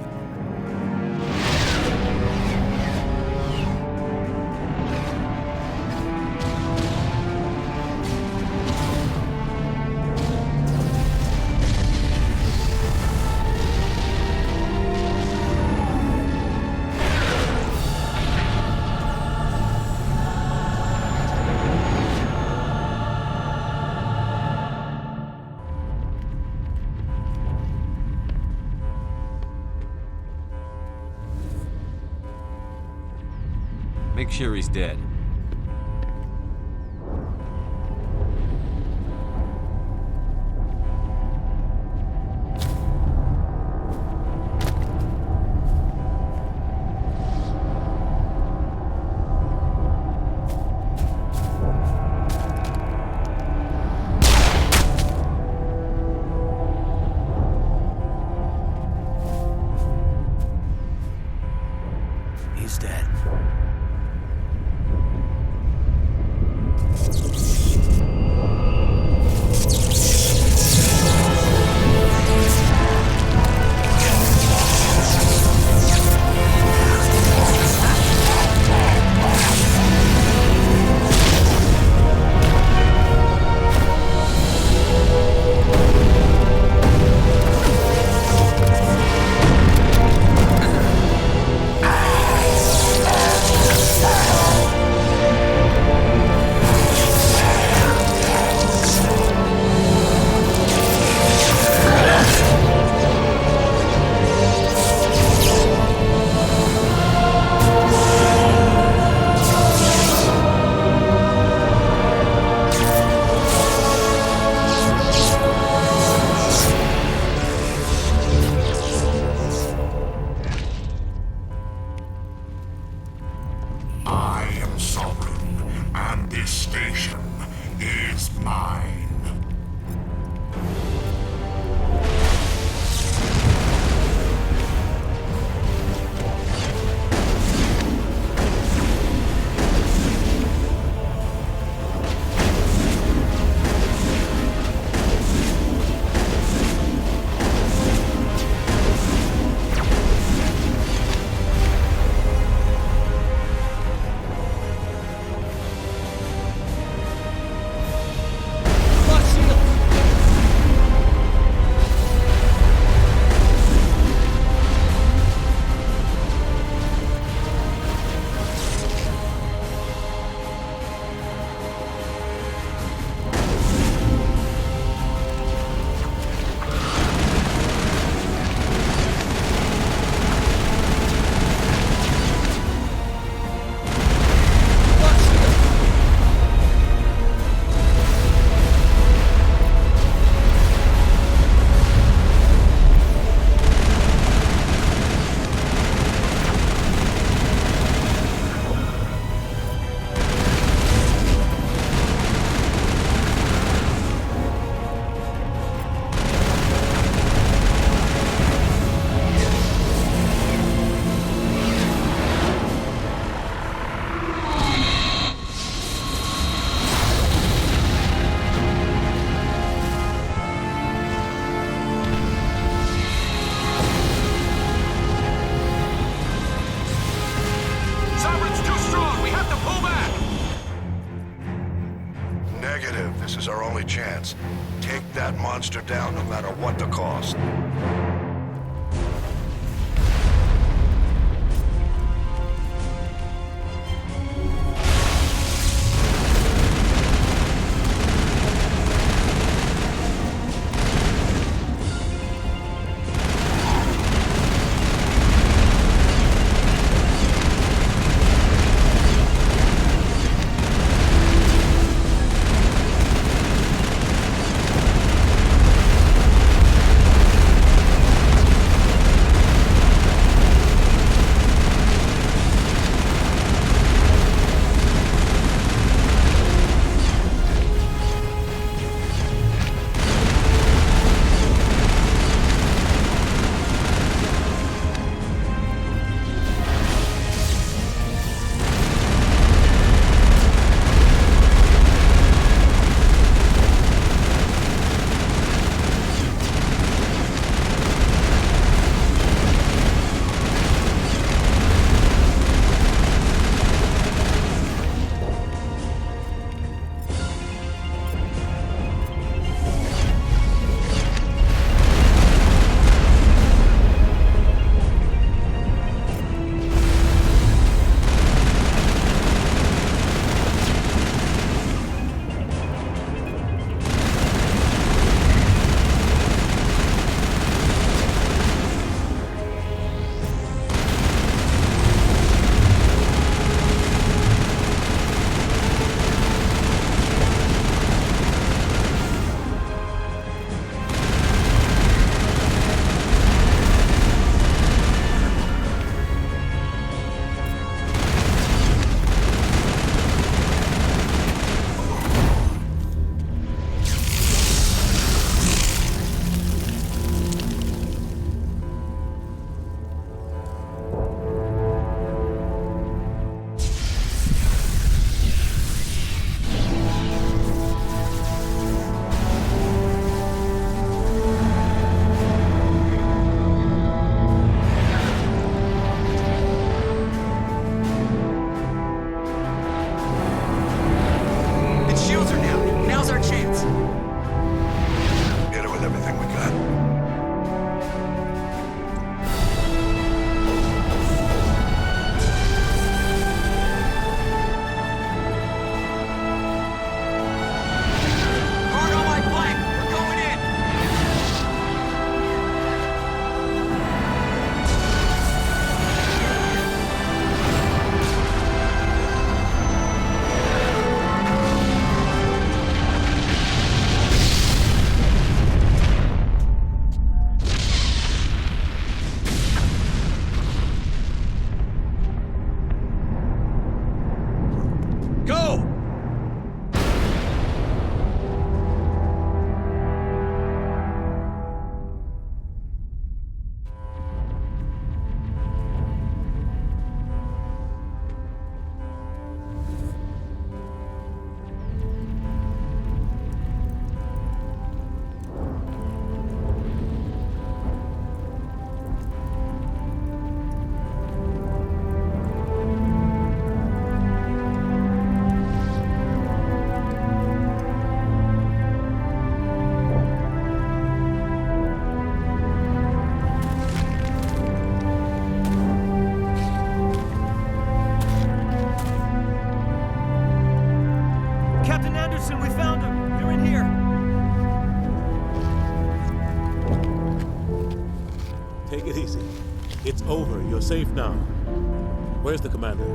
Make sure he's dead. He's dead. I am sovereign, and this station is mine. Negative. This is our only chance. Take that monster down no matter what the cost. easy. It's over. You're safe now. Where's the commander?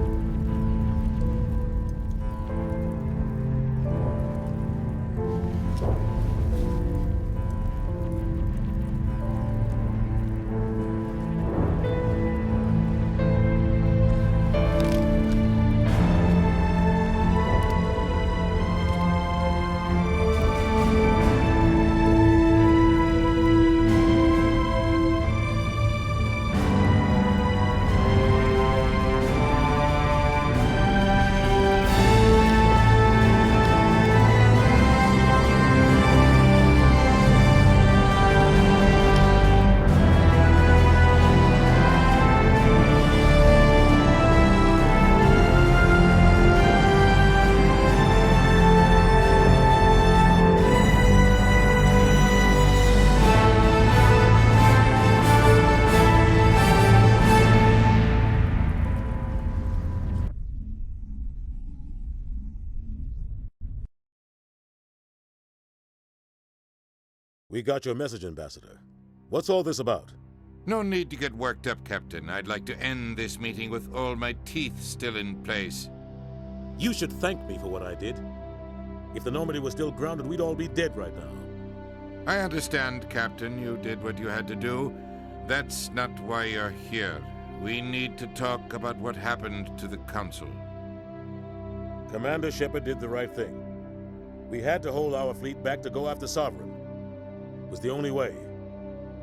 We got your message, Ambassador. What's all this about? No need to get worked up, Captain. I'd like to end this meeting with all my teeth still in place. You should thank me for what I did. If the Normandy was still grounded, we'd all be dead right now. I understand, Captain. You did what you had to do. That's not why you're here. We need to talk about what happened to the Council. Commander Shepard did the right thing. We had to hold our fleet back to go after Sovereign. It was the only way.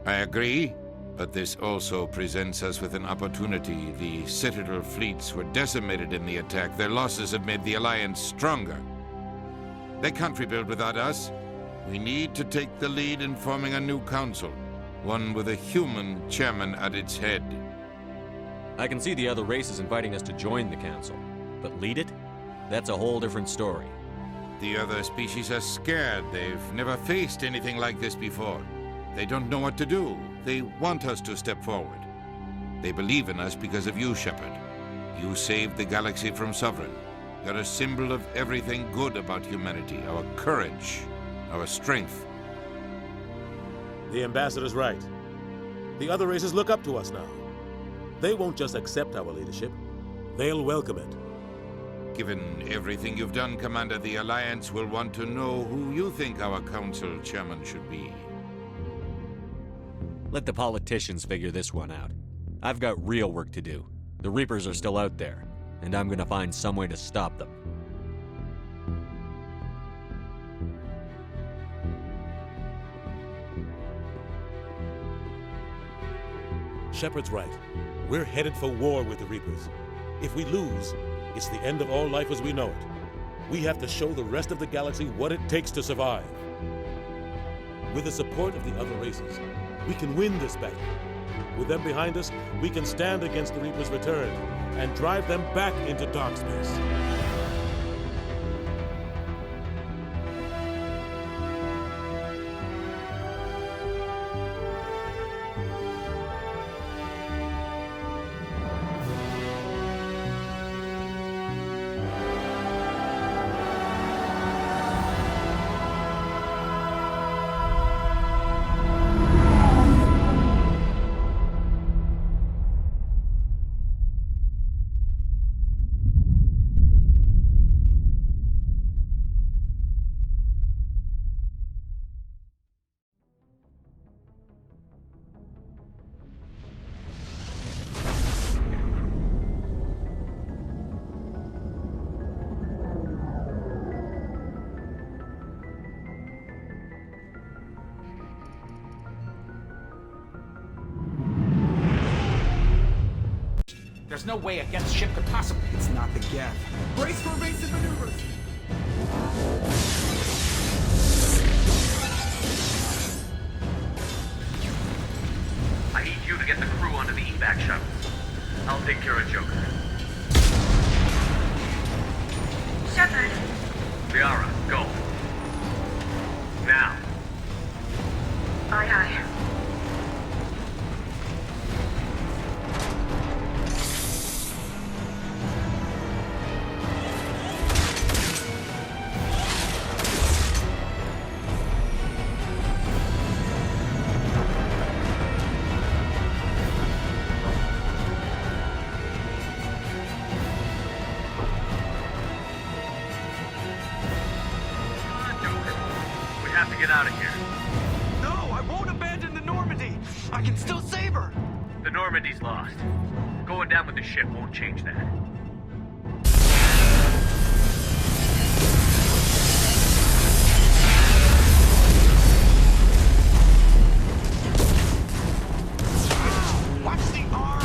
I agree, but this also presents us with an opportunity. The Citadel fleets were decimated in the attack. Their losses have made the Alliance stronger. They can't rebuild without us. We need to take the lead in forming a new council, one with a human chairman at its head. I can see the other races inviting us to join the council, but lead it? That's a whole different story. The other species are scared. They've never faced anything like this before. They don't know what to do. They want us to step forward. They believe in us because of you, Shepard. You saved the galaxy from Sovereign. You're a symbol of everything good about humanity, our courage, our strength. The Ambassador's right. The other races look up to us now. They won't just accept our leadership. They'll welcome it. Given everything you've done, Commander, the Alliance will want to know who you think our council chairman should be. Let the politicians figure this one out. I've got real work to do. The Reapers are still out there, and I'm gonna find some way to stop them. Shepard's right. We're headed for war with the Reapers. If we lose, it's the end of all life as we know it. We have to show the rest of the galaxy what it takes to survive. With the support of the other races, we can win this battle. With them behind us, we can stand against the Reapers' return and drive them back into dark space. There's no way a Geth ship could possibly... It's not the Geth. Brace for evasive maneuvers! I need you to get the crew onto the evac shuttle. I'll take care of Joker. Shepard. Liara, go. Now. Aye, aye. to get out of here. No, I won't abandon the Normandy! I can still save her! The Normandy's lost. Going down with the ship won't change that. Watch the arms!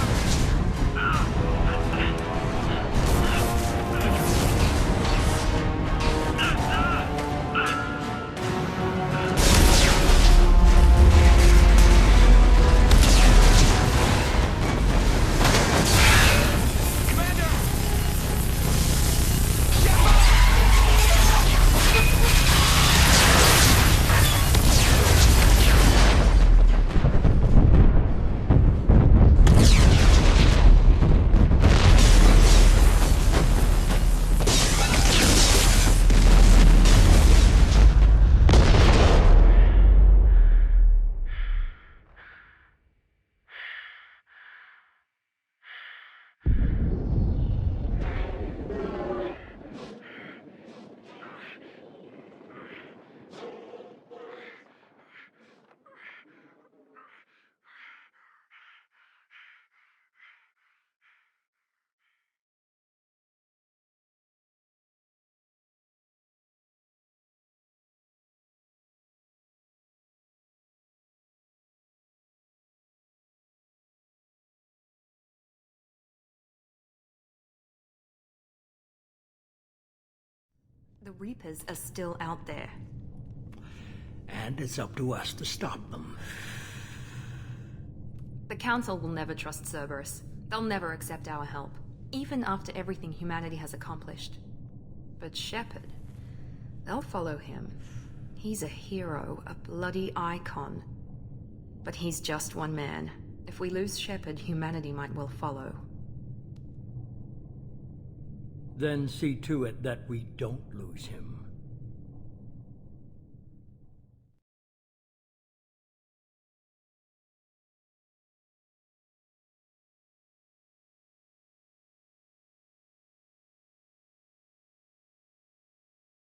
The Reapers are still out there. And it's up to us to stop them. The Council will never trust Cerberus. They'll never accept our help, even after everything humanity has accomplished. But Shepard, they'll follow him. He's a hero, a bloody icon. But he's just one man. If we lose Shepard, humanity might well follow. Then see to it that we don't lose him.